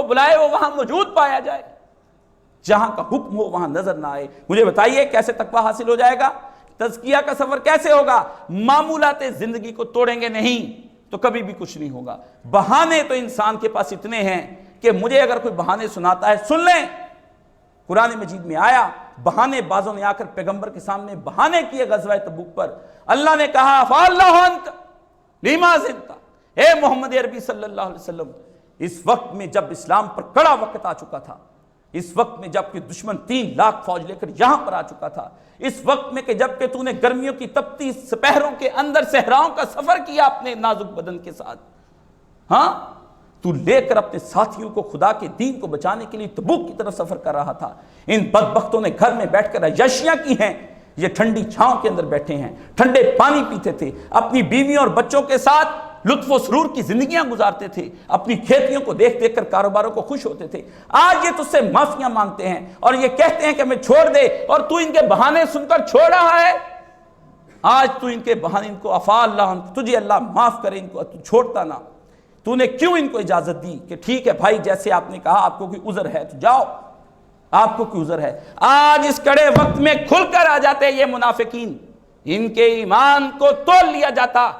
بلائے وہ وہاں موجود پایا جائے، جہاں کا حکم ہو وہاں نظر نہ آئے۔ مجھے بتائیے کیسے تقویٰ حاصل ہو جائے گا؟ تزکیہ کا سفر کیسے ہوگا؟ معمولات زندگی کو توڑیں گے نہیں تو کبھی بھی کچھ نہیں ہوگا۔ بہانے تو انسان کے پاس اتنے ہیں کہ مجھے اگر کوئی بہانے سناتا ہے سن لیں۔ قرآن مجید میں آیا، بہانے بازوں نے آ کر پیغمبر کے سامنے بہانے کیے غزوہ تبوک پر۔ اللہ نے کہا فَاللَّهُ أَنْتَ لِمَا زِلْتَ، اے محمد عربی صلی اللہ علیہ وسلم، اس وقت میں جب اسلام پر کڑا وقت آ چکا تھا، اس وقت میں جب کہ دشمن 3 لاکھ فوج لے کر یہاں پر آ چکا تھا، اس وقت میں کہ جب کہ تو نے گرمیوں کی تپتی سپہروں کے اندر صحراؤں کا سفر کیا اپنے نازک بدن کے ساتھ، ہاں تو لے کر اپنے ساتھیوں کو خدا کے دین کو بچانے کے لیے تبوک کی طرف سفر کر رہا تھا۔ ان بدبختوں نے گھر میں بیٹھ کر عیاشیاں کی ہیں، یہ ٹھنڈی چھاؤں کے اندر بیٹھے ہیں، ٹھنڈے پانی پیتے تھے، اپنی بیویوں اور بچوں کے ساتھ لطف و سرور کی زندگیاں گزارتے تھے، اپنی کھیتیوں کو دیکھ دیکھ کر کاروباروں کو خوش ہوتے تھے۔ آج یہ تجھ سے معافیاں مانگتے ہیں اور یہ کہتے ہیں کہ ہمیں چھوڑ دے، اور تو ان کے بہانے سن کر چھوڑ رہا ہے۔ آج تو ان کے بہانے، ان کو عفا اللہ، تجھے اللہ معاف کرے، ان کو تو چھوڑتا نہ۔ تو نے کیوں ان کو اجازت دی کہ ٹھیک ہے بھائی جیسے آپ نے کہا آپ کو کوئی عذر ہے تو جاؤ، آپ کو کیوں عذر ہے؟ آج اس کڑے وقت میں کھل کر آ جاتے یہ منافقین، ان کے ایمان کو تول لیا جاتا۔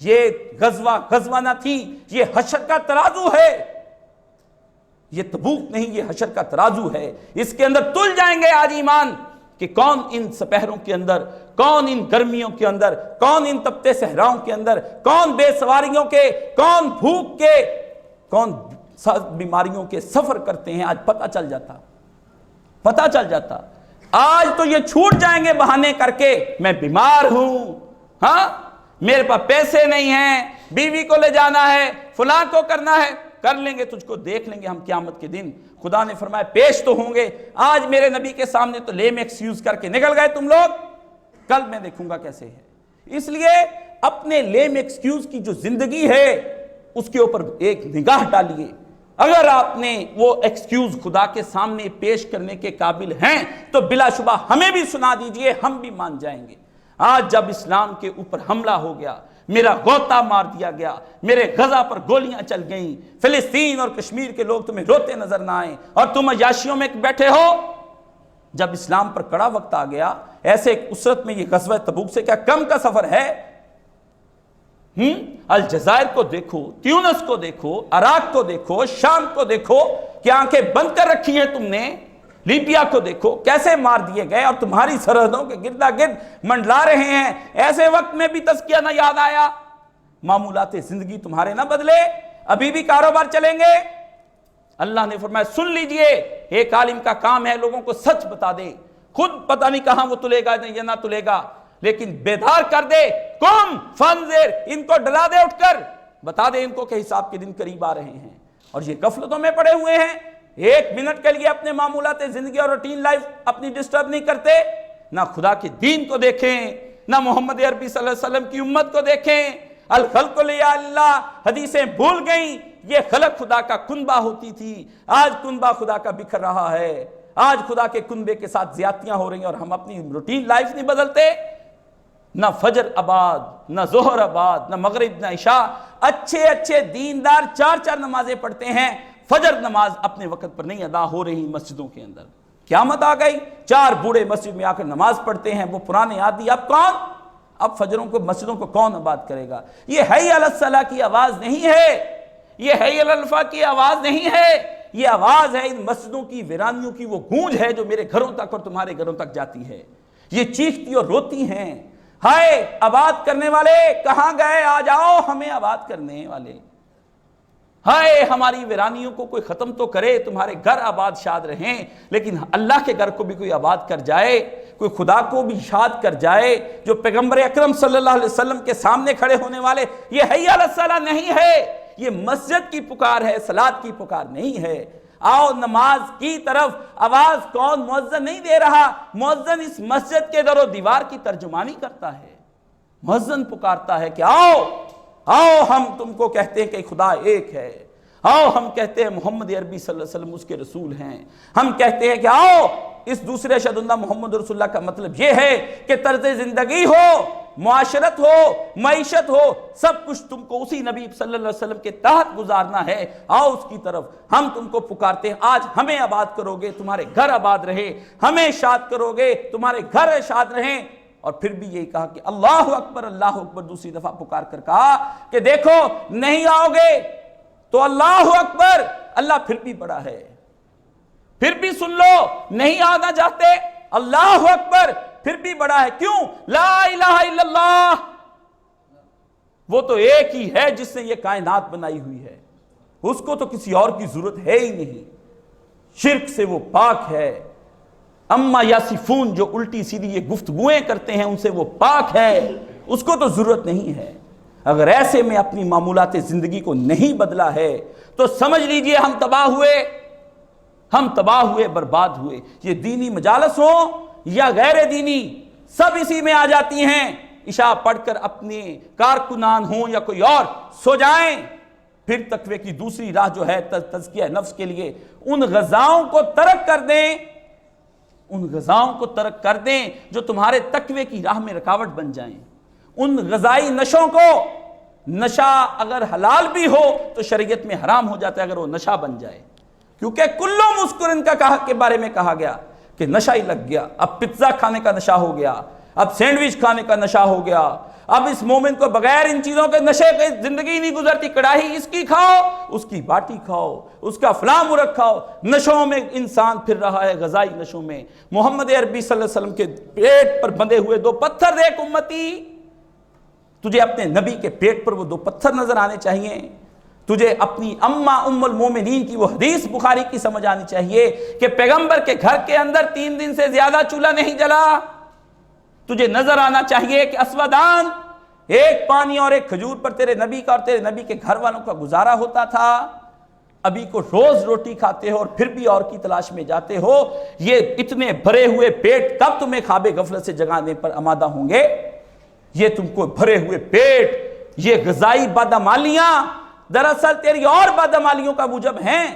یہ غزوہ نہ تھی، یہ حشر کا ترازو ہے، یہ تبوک نہیں، یہ حشر کا ترازو ہے۔ اس کے اندر تل جائیں گے آج ایمان کہ کون ان سپہروں کے اندر، کون ان گرمیوں کے اندر، کون ان تپتے صحراؤں کے اندر، کون بے سواریوں کے، کون بھوک کے، کون بیماریوں کے سفر کرتے ہیں، آج پتہ چل جاتا۔ آج تو یہ چھوٹ جائیں گے بہانے کر کے، میں بیمار ہوں، ہاں میرے پاس پیسے نہیں ہیں، بیوی کو لے جانا ہے، فلاں کو کرنا ہے، کر لیں گے، تجھ کو دیکھ لیں گے ہم قیامت کے دن۔ خدا نے فرمایا پیش تو ہوں گے، آج میرے نبی کے سامنے تو لیم ایکسکیوز کر کے نکل گئے تم لوگ، کل میں دیکھوں گا کیسے ہے۔ اس لیے اپنے لیم ایکسکیوز کی جو زندگی ہے اس کے اوپر ایک نگاہ ڈالیے۔ اگر آپ نے وہ ایکسکیوز خدا کے سامنے پیش کرنے کے قابل ہیں تو بلا شبہ ہمیں بھی سنا دیجئے، ہم بھی مان جائیں گے۔ آج جب اسلام کے اوپر حملہ ہو گیا، میرا غوطہ مار دیا گیا، میرے غزہ پر گولیاں چل گئیں، فلسطین اور کشمیر کے لوگ تمہیں روتے نظر نہ آئیں اور تم عیاشیوں میں بیٹھے ہو، جب اسلام پر کڑا وقت آ گیا، ایسے ایک اسرت میں یہ غزوہ تبوک سے کیا کم کا سفر ہے؟ الجزائر کو دیکھو، تیونس کو دیکھو، عراق کو دیکھو، شام کو دیکھو کہ آنکھیں بند کر رکھی ہیں تم نے، لیبیا کو دیکھو کیسے مار دیے گئے اور تمہاری سرحدوں کے گردا گرد منڈلا رہے ہیں۔ ایسے وقت میں بھی تذکیہ نہ یاد آیا؟ معمولات زندگی تمہارے نہ بدلے؟ ابھی بھی کاروبار چلیں گے؟ اللہ نے فرمایا سن لیجئے، ایک عالم کا کام ہے لوگوں کو سچ بتا دے، خود پتہ نہیں کہاں وہ تلے گا یا نہ تلے گا، لیکن بیدار کر دے، قم فانذر، ان کو ڈرا دے، اٹھ کر بتا دے ان کو کہ حساب کے دن قریب آ رہے ہیں۔ اور یہ غفلتوں میں پڑے ہوئے ہیں، ایک منٹ کے لیے اپنے معمولات زندگی اور روٹین لائف اپنی ڈسٹرب نہیں کرتے، نہ خدا کے دین کو دیکھیں، نہ محمد عربی صلی اللہ علیہ وسلم کی امت کو دیکھیں۔ الخلق لیا اللہ حدیثیں بھول گئیں، یہ خلق خدا کا کنبہ ہوتی تھی، آج کنبہ خدا کا بکھر رہا ہے، آج خدا کے کنبے کے ساتھ زیادتیاں ہو رہی ہیں اور ہم اپنی روٹین لائف نہیں بدلتے۔ نہ فجر آباد، نہ ظہر آباد، نہ مغرب، نہ عشاء، اچھے دیندار 4 نمازیں پڑھتے ہیں، فجر نماز اپنے وقت پر نہیں ادا ہو رہی مسجدوں کے اندر۔ قیامت آ گئی، 4 بوڑھے مسجد میں آ کر نماز پڑھتے ہیں، وہ پرانے عادی، اب کون؟ اب فجروں کو مسجدوں کو کون آباد کرے گا؟ یہ حی علی الصلاۃ کی آواز نہیں ہے، یہ حی علی الفلاح کی آواز نہیں ہے، یہ آواز ہے ان مسجدوں کی ویرانیوں کی، وہ گونج ہے جو میرے گھروں تک اور تمہارے گھروں تک جاتی ہے۔ یہ چیختی اور روتی ہیں، ہائے آباد کرنے والے کہاں گئے، آ جاؤ ہمیں آباد کرنے والے، ہائے ہماری ویرانیوں کو کوئی ختم تو کرے، تمہارے گھر آباد شاد رہیں۔ لیکن اللہ کے گھر کو بھی کوئی آباد کر جائے، کوئی خدا کو بھی شاد کر جائے، جو پیغمبر اکرم صلی اللہ علیہ وسلم کے سامنے کھڑے ہونے والے، یہ حی علی الصلاۃ نہیں ہے، یہ مسجد کی پکار ہے، صلاۃ کی پکار نہیں ہے۔ آؤ نماز کی طرف، آواز کون؟ مؤذن نہیں دے رہا، مؤذن اس مسجد کے در و دیوار کی ترجمانی کرتا ہے، مؤذن پکارتا ہے کہ آؤ آؤ، ہم تم کو کہتے ہیں کہ خدا ایک ہے، آؤ ہم کہتے ہیں محمد عربی صلی اللہ علیہ وسلم اس کے رسول ہیں، ہم کہتے ہیں کہ آؤ اس دوسرے اشہد ان محمد رسول اللہ کا مطلب یہ ہے کہ طرز زندگی ہو، معاشرت ہو، معیشت ہو، سب کچھ تم کو اسی نبی صلی اللہ علیہ وسلم کے تحت گزارنا ہے، آؤ اس کی طرف، ہم تم کو پکارتے ہیں، آج ہمیں آباد کرو گے تمہارے گھر آباد رہے، ہمیں شاد کرو گے تمہارے گھر شاد رہیں۔ اور پھر بھی یہی کہا کہ اللہ اکبر دوسری دفعہ پکار کر کہا کہ دیکھو نہیں آؤ گے تو اللہ اکبر، اللہ پھر بھی بڑا ہے، پھر بھی سن لو، نہیں آنا چاہتے، اللہ اکبر پھر بھی بڑا ہے۔ کیوں؟ لا الہ الا اللہ، وہ تو ایک ہی ہے جس نے یہ کائنات بنائی ہوئی ہے، اس کو تو کسی اور کی ضرورت ہے ہی نہیں، شرک سے وہ پاک ہے، اما یاسفون جو الٹی سیدھی یہ گفتگویں کرتے ہیں ان سے وہ پاک ہے، اس کو تو ضرورت نہیں ہے۔ اگر ایسے میں اپنی معمولات زندگی کو نہیں بدلا ہے تو سمجھ لیجئے ہم تباہ ہوئے، برباد ہوئے۔ یہ دینی مجالس ہو یا غیر دینی، سب اسی میں آ جاتی ہیں، عشاء پڑھ کر اپنے کارکنان ہوں یا کوئی اور سو جائیں، پھر تقوی کی دوسری راہ جو ہے تزکیہ نفس کے لیے ان غذاؤں کو ترک کر دیں، ان غذاؤں کو ترک کر دیں جو تمہارے تقوی کی راہ میں رکاوٹ بن جائیں، ان غذائی نشوں کو، نشہ اگر حلال بھی ہو تو شریعت میں حرام ہو جاتا ہے اگر وہ نشہ بن جائے، کیونکہ کلو مسکرن کے بارے میں کہا گیا کہ نشہ ہی لگ گیا، اب پزا کھانے کا نشہ ہو گیا، اب سینڈوچ کھانے کا نشہ ہو گیا، اب اس مومن کو بغیر ان چیزوں کے نشے کے زندگی نہیں گزرتی، کڑاہی اس کی کھاؤ، اس کی باٹی کھاؤ، اس کا فلاں مرغ کھاؤ، نشوں میں انسان پھر رہا ہے، غذائی نشوں میں۔ محمد عربی صلی اللہ علیہ وسلم کے پیٹ پر بندھے ہوئے 2 پتھر دیکھ امتی، تجھے اپنے نبی کے پیٹ پر وہ 2 پتھر نظر آنے چاہیے، تجھے اپنی اماں ام المومنین کی وہ حدیث بخاری کی سمجھ آنی چاہیے کہ پیغمبر کے گھر کے اندر 3 دن سے زیادہ چولہا نہیں جلا، تجھے نظر آنا چاہیے کہ اسودان، ایک پانی اور ایک کھجور پر تیرے نبی کا اور تیرے نبی کے گھر والوں کا گزارا ہوتا تھا، ابھی کو روز روٹی کھاتے ہو اور پھر بھی اور کی تلاش میں جاتے ہو، یہ اتنے بھرے ہوئے پیٹ کب تمہیں خواب غفلت سے جگانے پر آمادہ ہوں گے؟ یہ تم کو بھرے ہوئے پیٹ، یہ غذائی بدعمالیاں دراصل تیری اور بدعمالیوں کا موجب ہیں۔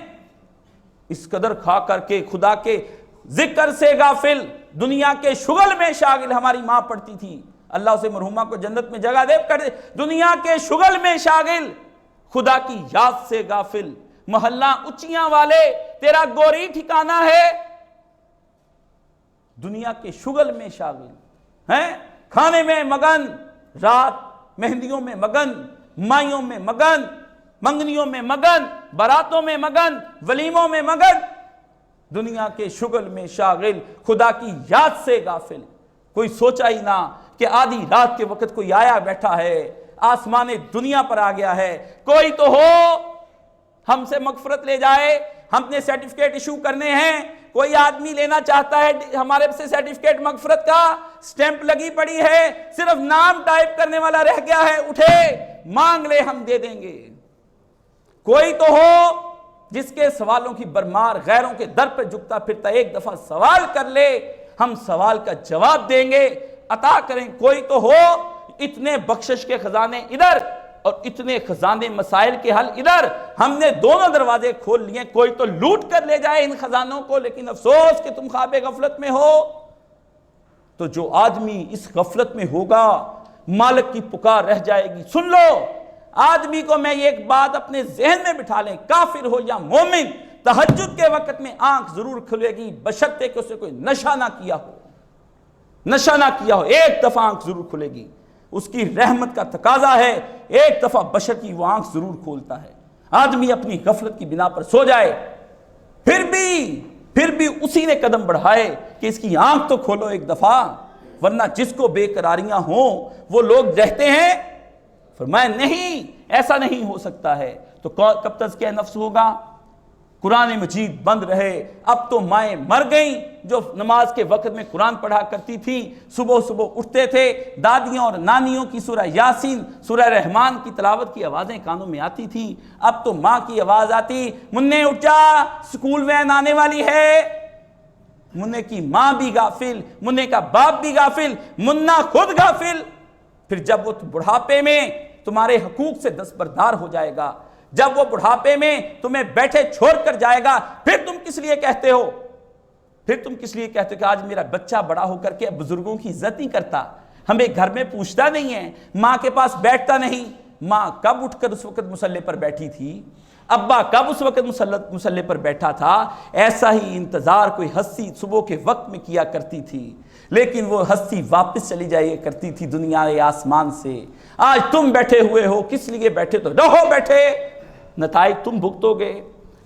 اس قدر کھا کر کے خدا کے ذکر سے غافل، دنیا کے شغل میں شاغل ہماری ماں پڑھتی تھی، اللہ اسے مرحومہ کو جنت میں جگہ دے کر دے، دنیا کے شغل میں شاغل، خدا کی یاد سے غافل، محلہ اچیاں والے تیرا گوری ٹھکانہ ہے، دنیا کے شغل میں شاغل ہیں، کھانے میں مگن، رات مہندیوں میں مگن، مائیوں میں مگن، منگنیوں میں مگن، براتوں میں مگن، ولیموں میں مگن، دنیا کے شغل میں شاغل، خدا کی یاد سے غافل۔ کوئی سوچا ہی نہ کہ آدھی رات کے وقت کوئی آیا بیٹھا ہے، آسمان دنیا پر آ گیا ہے، کوئی تو ہو ہم سے مغفرت لے جائے، ہم نے سرٹیفکیٹ ایشو کرنے ہیں، کوئی آدمی لینا چاہتا ہے ہمارے سے سرٹیفکیٹ مغفرت کا، سٹیمپ لگی پڑی ہے، صرف نام ٹائپ کرنے والا رہ گیا ہے، اٹھے مانگ لے ہم دے دیں گے۔ کوئی تو ہو جس کے سوالوں کی برمار غیروں کے در پہ جھکتا پھرتا، ایک دفعہ سوال کر لے، ہم سوال کا جواب دیں گے، عطا کریں۔ کوئی تو ہو، اتنے بخشش کے خزانے ادھر اور اتنے خزانے مسائل کے حل ادھر، ہم نے دونوں دروازے کھول لیے، کوئی تو لوٹ کر لے جائے ان خزانوں کو، لیکن افسوس کہ تم خواب غفلت میں ہو۔ تو جو آدمی اس غفلت میں ہوگا، مالک کی پکار رہ جائے گی۔ سن لو، آدمی کو میں یہ ایک بات اپنے ذہن میں بٹھا لیں، کافر ہو یا مومن، تہجد کے وقت میں آنکھ ضرور کھلے گی، بشرطے کہ اسے کوئی نشہ نہ کیا ہو، نشہ نہ کیا ہو، ایک دفعہ آنکھ ضرور کھلے گی، اس کی رحمت کا تقاضا ہے، ایک دفعہ بشر کی وہ آنکھ ضرور کھولتا ہے۔ آدمی اپنی غفلت کی بنا پر سو جائے، پھر بھی اسی نے قدم بڑھائے کہ اس کی آنکھ تو کھولو ایک دفعہ، ورنہ جس کو بے قراریاں ہوں وہ لوگ رہتے ہیں۔ فرمایا نہیں، ایسا نہیں ہو سکتا ہے۔ تو کب تزکیہ نفس ہوگا؟ قرآن مجید بند رہے۔ اب تو مائیں مر گئیں جو نماز کے وقت میں قرآن پڑھا کرتی تھی، صبح صبح اٹھتے تھے، دادیوں اور نانیوں کی سورہ یاسین، سورہ رحمان کی تلاوت کی آوازیں کانوں میں آتی تھی۔ اب تو ماں کی آواز آتی، مننے اٹھ جا، سکول وین آنے والی ہے۔ مننے کی ماں بھی غافل، مننے کا باپ بھی غافل، منا خود غافل۔ پھر جب وہ بڑھاپے میں تمہارے حقوق سے دستبردار ہو جائے گا، جب وہ بڑھاپے میں تمہیں بیٹھے چھوڑ کر جائے گا، پھر تم کس لیے کہتے ہو کہ آج میرا بچہ بڑا ہو کر کے بزرگوں کی عزت نہیں کرتا، ہمیں گھر میں پوچھتا نہیں ہے، ماں کے پاس بیٹھتا نہیں۔ ماں کب اٹھ کر اس وقت مصلی پر بیٹھی تھی، ابا کب اس وقت مصلی پر بیٹھا تھا، ایسا ہی انتظار کوئی ہستی صبح کے وقت میں کیا کرتی تھی، لیکن وہ ہستی واپس چلی جائے کرتی تھی دنیا آسمان سے۔ آج تم بیٹھے ہوئے ہو، کس لیے بیٹھے؟ تو رہو بیٹھے، نتائج تم بھگتو گے۔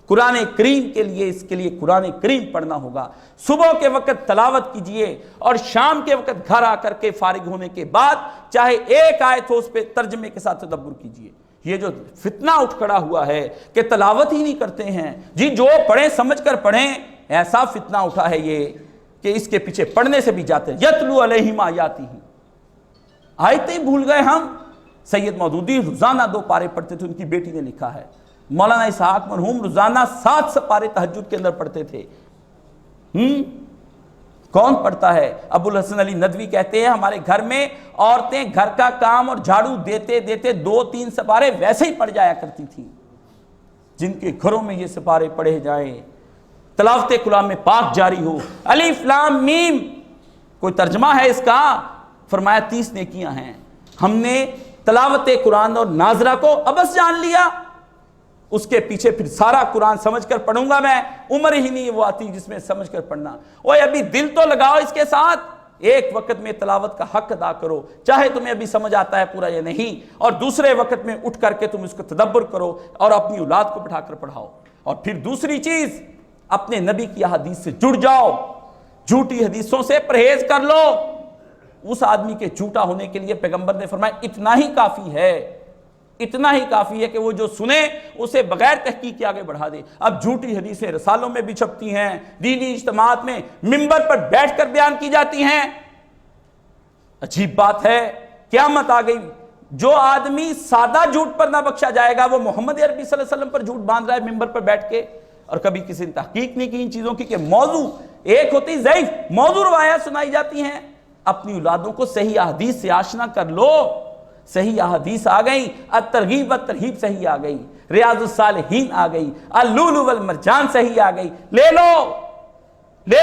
قرآن کریم کے لیے، اس کے لیے قرآن کریم پڑھنا ہوگا۔ صبح کے وقت تلاوت کیجئے اور شام کے وقت گھر آ کر کے فارغ ہونے کے بعد چاہے ایک آیت ہو اس پہ ترجمے کے ساتھ تدبر کیجئے۔ یہ جو فتنہ اٹھ کھڑا ہوا ہے کہ تلاوت ہی نہیں کرتے ہیں، جی جو پڑھیں سمجھ کر پڑھیں، ایسا فتنہ اٹھا ہے یہ کہ اس کے پیچھے پڑھنے سے بھی جاتے ہیں۔ یتلو علیہم آیاتہ، آیتیں بھول گئے ہم۔ سید مودودی روزانہ 2 پارے پڑھتے تھے، ان کی بیٹی نے لکھا ہے۔ مولانا اسحاق مرحوم روزانہ 7 پارے تہجد کے اندر پڑھتے تھے۔ کون پڑھتا ہے؟ ابو الحسن علی ندوی کہتے ہیں ہمارے گھر میں عورتیں گھر کا کام اور جھاڑو دیتے دیتے 2-3 سپارے ویسے ہی پڑھ جایا کرتی تھیں۔ جن کے گھروں میں یہ سپارے پڑھے جائیں، تلاوت کلام پاک جاری ہو، الف لام میم، کوئی ترجمہ ہے اس کا؟ فرمایا 30 نیکیاں ہیں۔ ہم نے تلاوت قرآن اور ناظرہ کو ابس جان لیا، اس کے پیچھے پھر سارا قرآن سمجھ کر پڑھوں گا میں، عمر ہی نہیں وہ آتی جس میں سمجھ کر پڑھنا۔ اوہ ابھی دل تو لگاؤ اس کے ساتھ، ایک وقت میں تلاوت کا حق ادا کرو، چاہے تمہیں ابھی سمجھ آتا ہے پورا یا نہیں، اور دوسرے وقت میں اٹھ کر کے تم اس کو تدبر کرو اور اپنی اولاد کو بٹھا کر پڑھاؤ۔ اور پھر دوسری چیز، اپنے نبی کی احادیث سے جڑ جاؤ، جھوٹی حدیثوں سے پرہیز کر لو۔ اس آدمی کے جھوٹا ہونے کے لیے پیغمبر نے فرمایا اتنا ہی کافی ہے، اتنا ہی کافی ہے کہ وہ جو سنے اسے بغیر تحقیق کے آگے بڑھا دے۔ اب جھوٹی حدیثیں رسالوں میں بھی چھپتی ہیں، دینی اجتماعات میں منبر پر بیٹھ کر بیان کی جاتی ہیں۔ عجیب بات ہے، قیامت آ گئی، جو آدمی سادہ جھوٹ پر نہ بخشا جائے گا وہ محمد عربی صلی اللہ علیہ وسلم پر جھوٹ باندھ رہا ہے منبر پر بیٹھ کے، اور کبھی کسی نے تحقیق نہیں کی ان چیزوں کی کہ موضوع ایک ہوتی ضعیف موضوع روایات سنائی جاتی ہیں۔ اپنی اولادوں کو صحیح احادیث سے آشنا کر لو، صحیح احادیث آ گئی، الترغیب والترہیب صحیح آ گئی، ریاض الصالحین آ گئی، اللؤلؤ والمرجان صحیح آ گئی، لے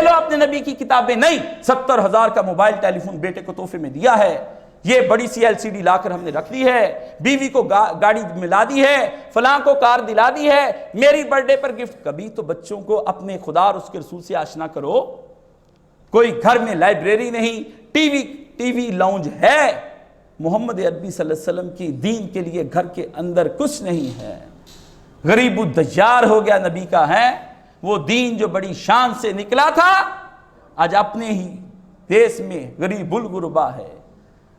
لو اپنے نبی کی کتابیں۔ نہیں 70,000 کا موبائل ٹیلی فون بیٹے کو تحفے میں دیا ہے، یہ بڑی سی LCD لا کر ہم نے رکھ دی ہے، بیوی کو گاڑی ملا دی ہے، فلاں کو کار دلا دی ہے، میری برتھ ڈے پر گفٹ۔ کبھی تو بچوں کو اپنے خدا اور اس کے رسول سے آشنا کرو۔ کوئی گھر میں لائبریری نہیں، ٹی وی لاؤنج ہے، محمد عربی صلی اللہ علیہ وسلم کی دین کے لیے گھر کے اندر کچھ نہیں ہے، غریب الدجار ہو گیا نبی کا ہے۔ وہ دین جو بڑی شان سے نکلا تھا آج اپنے ہی دیس میں غریب الغربا ہے،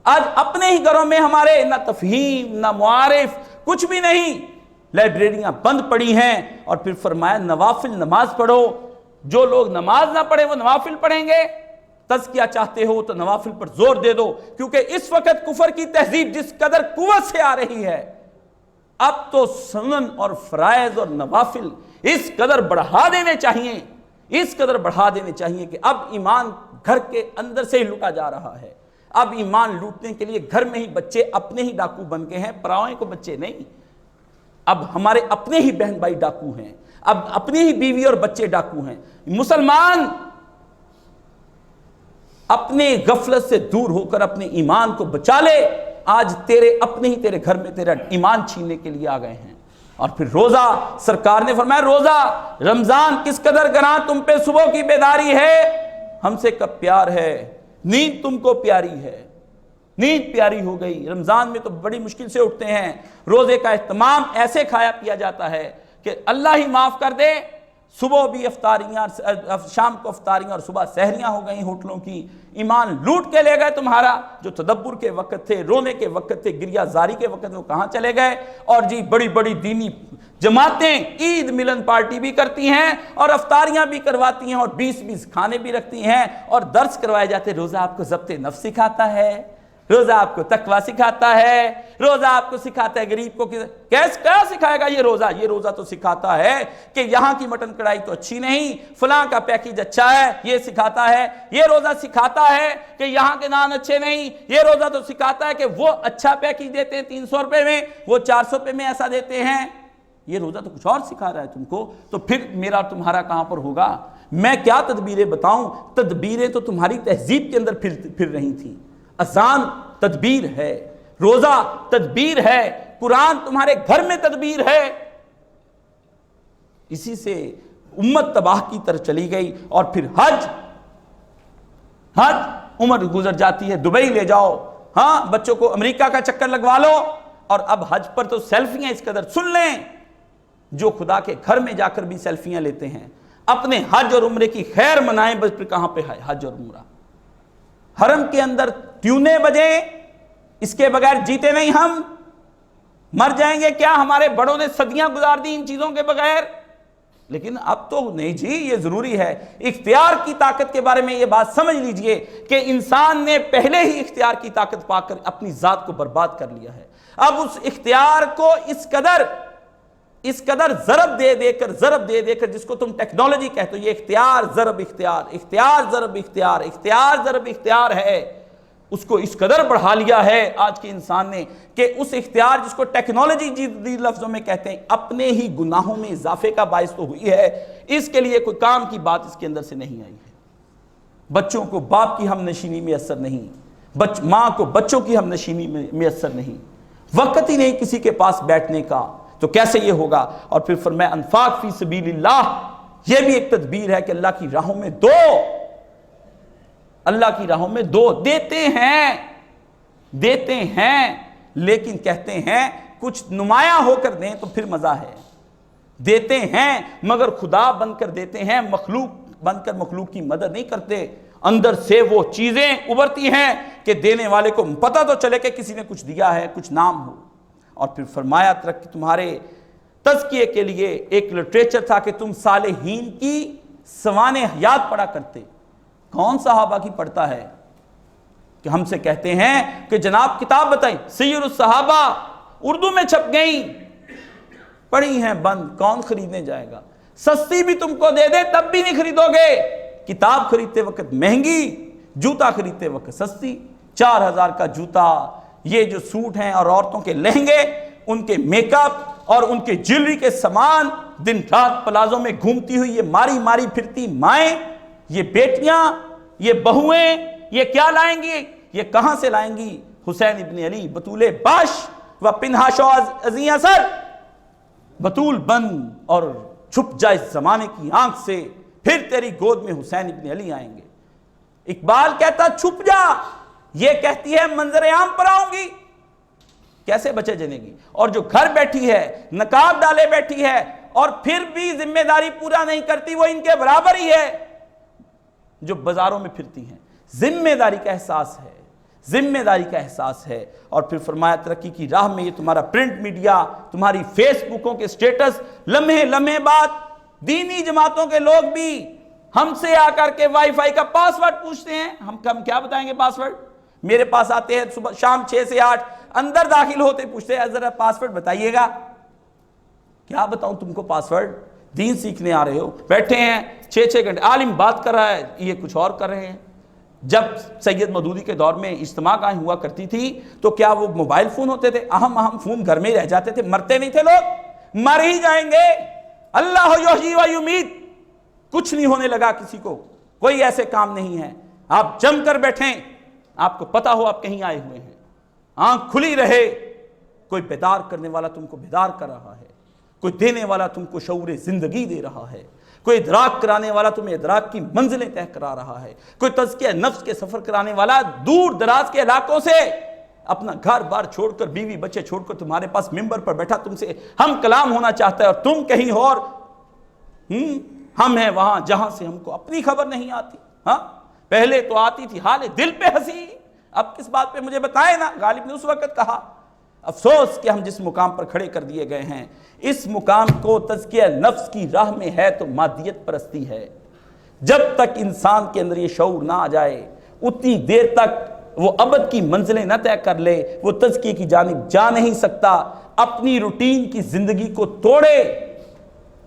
آج اپنے ہی گھروں میں ہمارے نہ تفہیم نہ معارف کچھ بھی نہیں، لائبریریاں بند پڑی ہیں۔ اور پھر فرمایا نوافل نماز پڑھو، جو لوگ نماز نہ پڑھیں وہ نوافل پڑھیں گے۔ تزکیہ چاہتے ہو تو نوافل پر زور دے دو، کیونکہ اس وقت کفر کی تہذیب جس قدر قوت سے آ رہی ہے، اب تو سنن اور فرائض اور نوافل اس قدر بڑھا دینے چاہیے، اس قدر بڑھا دینے چاہیے کہ اب ایمان گھر کے اندر سے ہی لوٹا جا رہا ہے۔ اب ایمان لوٹنے کے لیے گھر میں ہی بچے اپنے ہی ڈاکو بن گئے ہیں، پراؤں کو بچے نہیں۔ اب ہمارے اپنے ہی بہن بھائی ڈاکو ہیں، اب اپنی ہی بیوی اور بچے ڈاکو ہیں۔ مسلمان اپنے غفلت سے دور ہو کر اپنے ایمان کو بچا لے، آج اپنے ہی تیرے گھر میں تیرا ایمان چھیننے کے لیے آ گئے ہیں۔ اور پھر روزہ، سرکار نے فرمایا روزہ رمضان کس قدر گراں تم پہ صبح کی بیداری ہے، ہم سے کب پیار ہے، نیند تم کو پیاری ہے، نیند پیاری ہو گئی۔ رمضان میں تو بڑی مشکل سے اٹھتے ہیں، روزے کا اہتمام ایسے کھایا پیا جاتا ہے کہ اللہ ہی معاف کر دے، صبح بھی افطاریاں، شام کو افطاریاں اور صبح سحریاں ہو گئیں ہوٹلوں کی۔ ایمان لوٹ کے لے گئے تمہارا، جو تدبر کے وقت تھے، رونے کے وقت تھے، گریہ زاری کے وقت وہ کہاں چلے گئے؟ اور جی بڑی بڑی دینی جماعتیں عید ملن پارٹی بھی کرتی ہیں اور افطاریاں بھی کرواتی ہیں اور 20 کھانے بھی رکھتی ہیں اور درس کروائے جاتے ہیں۔ روزہ آپ کو ضبط نفس سکھاتا ہے، روزہ آپ کو تقوی سکھاتا ہے، روزہ آپ کو سکھاتا ہے غریب کو کیا سکھائے گا یہ روزہ؟ یہ روزہ تو سکھاتا ہے کہ یہاں کی مٹن کڑھائی تو اچھی نہیں، فلاں کا پیکیج اچھا ہے، یہ سکھاتا ہے۔ یہ روزہ سکھاتا ہے کہ یہاں کے نان اچھے نہیں، یہ روزہ تو سکھاتا ہے کہ وہ اچھا پیکیج دیتے ہیں 300 روپے میں، وہ 400 روپے میں ایسا دیتے ہیں۔ یہ روزہ تو کچھ اور سکھا رہا ہے تم کو، تو پھر میرا تمہارا کہاں پر ہوگا؟ میں کیا تدبیریں بتاؤں؟ تدبیریں تو تمہاری تہذیب کے اندر پھر رہی تھیں۔ اذان تدبیر ہے، روزہ تدبیر ہے، قرآن تمہارے گھر میں تدبیر ہے۔ اسی سے امت تباہ کی طرف چلی گئی۔ اور پھر حج عمر گزر جاتی ہے، دبئی لے جاؤ، ہاں بچوں کو امریکہ کا چکر لگوا لو، اور اب حج پر تو سیلفیاں اس قدر سن لیں، جو خدا کے گھر میں جا کر بھی سیلفیاں لیتے ہیں۔ اپنے حج اور عمرے کی خیر منائیں، بس پھر کہاں پہ ہے حج اور عمرہ؟ حرم کے اندر ٹیونے بجیں، اس کے بغیر جیتے نہیں ہم، مر جائیں گے کیا؟ ہمارے بڑوں نے صدیاں گزار دی ان چیزوں کے بغیر۔ لیکن اب تو نہیں جی، یہ ضروری ہے۔ اختیار کی طاقت کے بارے میں یہ بات سمجھ لیجئے کہ انسان نے پہلے ہی اختیار کی طاقت پا کر اپنی ذات کو برباد کر لیا ہے۔ اب اس اختیار کو اس قدر ضرب دے کر جس کو تم ٹیکنالوجی کہتے ہو، یہ اختیار ضرب اختیار ہے، اس کو اس قدر بڑھا لیا ہے آج کے انسان نے کہ اس اختیار جس کو ٹیکنالوجی جدید لفظوں میں کہتے ہیں، اپنے ہی گناہوں میں اضافے کا باعث تو ہوئی ہے۔ اس کے لیے کوئی کام کی بات اس کے اندر سے نہیں آئی ہے۔ بچوں کو باپ کی ہم نشینی میں اثر نہیں، ماں کو بچوں کی ہم نشینی میں اثر نہیں، وقت ہی نہیں کسی کے پاس بیٹھنے کا، تو کیسے یہ ہوگا؟ اور پھر فرمایا انفاق فی سبیل اللہ، یہ بھی ایک تدبیر ہے کہ اللہ کی راہوں میں دو، اللہ کی راہوں میں دو، دیتے ہیں لیکن کہتے ہیں کچھ نمایاں ہو کر دیں تو پھر مزہ ہے، دیتے ہیں مگر خدا بن کر دیتے ہیں، مخلوق بن کر مخلوق کی مدد نہیں کرتے، اندر سے وہ چیزیں ابھرتی ہیں کہ دینے والے کو پتہ تو چلے کہ کسی نے کچھ دیا ہے، کچھ نام ہو۔ اور پھر فرمایا تمہارے تزکیے کے لیے ایک لٹریچر تھا کہ تم صالحین کی سوانح حیات پڑھا کرتے۔ کون صحابہ کی پڑھتا ہے کہ ہم سے کہتے ہیں کہ جناب کتاب بتائیں، سیر الصحابہ اردو میں چھپ گئیں، پڑھی ہیں بند، کون خریدنے جائے گا؟ سستی بھی تم کو دے دے تب بھی نہیں خریدو گے، کتاب خریدتے وقت مہنگی، جوتا خریدتے وقت سستی۔ 4000 کا جوتا، یہ جو سوٹ ہیں اور عورتوں کے لہنگے، ان کے میک اپ اور ان کے جیولری کے سامان، دن رات پلازوں میں گھومتی ہوئی یہ ماری ماری پھرتی مائیں، یہ بیٹیاں، یہ بہویں، یہ کیا لائیں گی؟ یہ کہاں سے لائیں گی؟ حسین ابن علی بطول باش و پنہاشو ازیں اثر، بطول بند اور چھپ جا اس زمانے کی آنکھ سے، پھر تیری گود میں حسین ابن علی آئیں گے۔ اقبال کہتا چھپ جا، یہ کہتی ہے منظر عام پر آؤں گی، کیسے بچے جنے گی؟ اور جو گھر بیٹھی ہے، نقاب ڈالے بیٹھی ہے اور پھر بھی ذمہ داری پورا نہیں کرتی، وہ ان کے برابر ہی ہے جو بازاروں میں پھرتی ہیں۔ ذمہ داری کا احساس ہے، ذمہ داری کا احساس ہے۔ اور پھر فرمایا ترقی کی راہ میں یہ تمہارا پرنٹ میڈیا، تمہاری فیس بکوں کے سٹیٹس، لمحے لمحے بعد دینی جماعتوں کے لوگ بھی ہم سے آ کر کے وائی فائی کا پاسورڈ پوچھتے ہیں۔ ہم کیا بتائیں گے پاسورڈ؟ میرے پاس آتے ہیں صبح شام 6 سے 8، اندر داخل ہوتے پوچھتے ہیں ذرا پاسورڈ بتائیے گا۔ کیا بتاؤں تم کو پاسورڈ؟ دین سیکھنے آ رہے ہو، بیٹھے ہیں 6 گھنٹے، عالم بات کر رہا ہے، یہ کچھ اور کر رہے ہیں۔ جب سید مودودی کے دور میں اجتماع قائم ہوا کرتی تھی تو کیا وہ موبائل فون ہوتے تھے؟ اہم فون گھر میں رہ جاتے تھے، مرتے نہیں تھے لوگ، مر ہی جائیں گے۔ اللہ یحیی و یمیت، کچھ نہیں ہونے لگا کسی کو، کوئی ایسے کام نہیں ہے۔ آپ جم کر بیٹھیں، آپ کو پتا ہو آپ کہیں آئے ہوئے ہیں، آنکھ کھلی رہے، کوئی بیدار کرنے والا تم کو بیدار کر رہا ہے، کوئی دینے والا تم کو شعور زندگی دے رہا ہے، کوئی ادراک کرانے والا تمہیں ادراک کی منزلیں طے کرا رہا ہے، کوئی تزکیہ نفس کے سفر کرانے والا دور دراز کے علاقوں سے اپنا گھر بار چھوڑ کر، بیوی بچے چھوڑ کر تمہارے پاس ممبر پر بیٹھا تم سے ہم کلام ہونا چاہتا ہے، اور تم کہیں اور، ہم ہیں وہاں جہاں سے ہم کو اپنی خبر نہیں آتی۔ ہاں پہلے تو آتی تھی، حال دل پہ ہنسی، اب کس بات پہ مجھے بتائیں نا۔ غالب نے اس وقت کہا افسوس کہ ہم جس مقام پر کھڑے کر دیے گئے ہیں، اس مقام کو تزکیہ نفس کی راہ میں ہے تو مادیت پرستی ہے۔ جب تک انسان کے اندر یہ شعور نہ آ جائے، اتنی دیر تک وہ ابد کی منزلیں نہ طے کر لے، وہ تزکیے کی جانب جا نہیں سکتا۔ اپنی روٹین کی زندگی کو توڑے،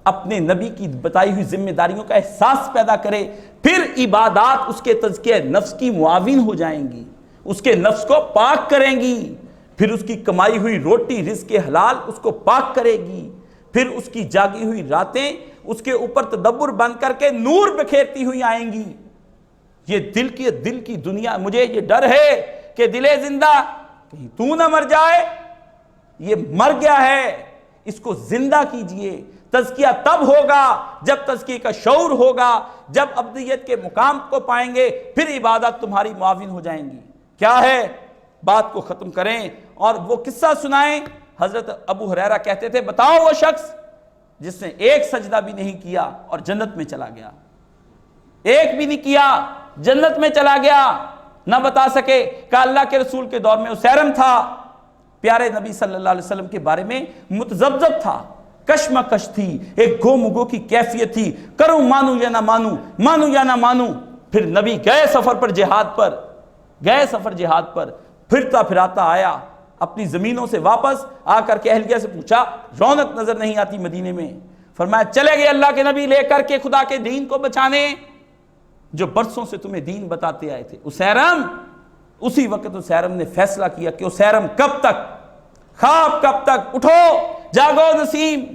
اپنے نبی کی بتائی ہوئی ذمہ داریوں کا احساس پیدا کرے، پھر عبادات اس کے تزکیہ نفس کی معاون ہو جائیں گی، اس کے نفس کو پاک کریں گی، پھر اس کی کمائی ہوئی روٹی رزق حلال اس کو پاک کرے گی، پھر اس کی جاگی ہوئی راتیں اس کے اوپر تدبر بن کر کے نور بکھیرتی ہوئی آئیں گی۔ یہ دل کی دنیا، مجھے یہ ڈر ہے کہ دل زندہ کہیں تو نہ مر جائے، یہ مر گیا ہے، اس کو زندہ کیجئے۔ تزکیہ تب ہوگا جب تزکیہ کا شعور ہوگا، جب ابدیت کے مقام کو پائیں گے، پھر عبادت تمہاری معاون ہو جائیں گی۔ کیا ہے؟ بات کو ختم کریں اور وہ قصہ سنائیں۔ حضرت ابو ہریرہ کہتے تھے بتاؤ وہ شخص جس نے ایک سجدہ بھی نہیں کیا اور جنت میں چلا گیا، ایک بھی نہیں کیا جنت میں چلا گیا، نہ بتا سکے۔ کہ اللہ کے رسول کے دور میں اسیرم تھا، پیارے نبی صلی اللہ علیہ وسلم کے بارے میں متذبذب تھا، کشمکش تھی، ایک گو مگو کی کیفیت تھی، کروں مانوں یا نہ مانوں، مانوں یا نہ مانوں۔ پھر نبی گئے سفر پر، جہاد پر، پھرتا پھراتا آیا، اپنی زمینوں سے واپس آ کر کے اہلیہ سے پوچھا رونق نظر نہیں آتی مدینے میں؟ فرمایا چلے گئے اللہ کے نبی لے کر کے خدا کے دین کو بچانے، جو برسوں سے تمہیں دین بتاتے آئے تھے۔ اسیرم، اسی وقت اسیرم نے فیصلہ کیا کہ اسیرم کب تک، خواب کب تک، اٹھو جاگو نسیم،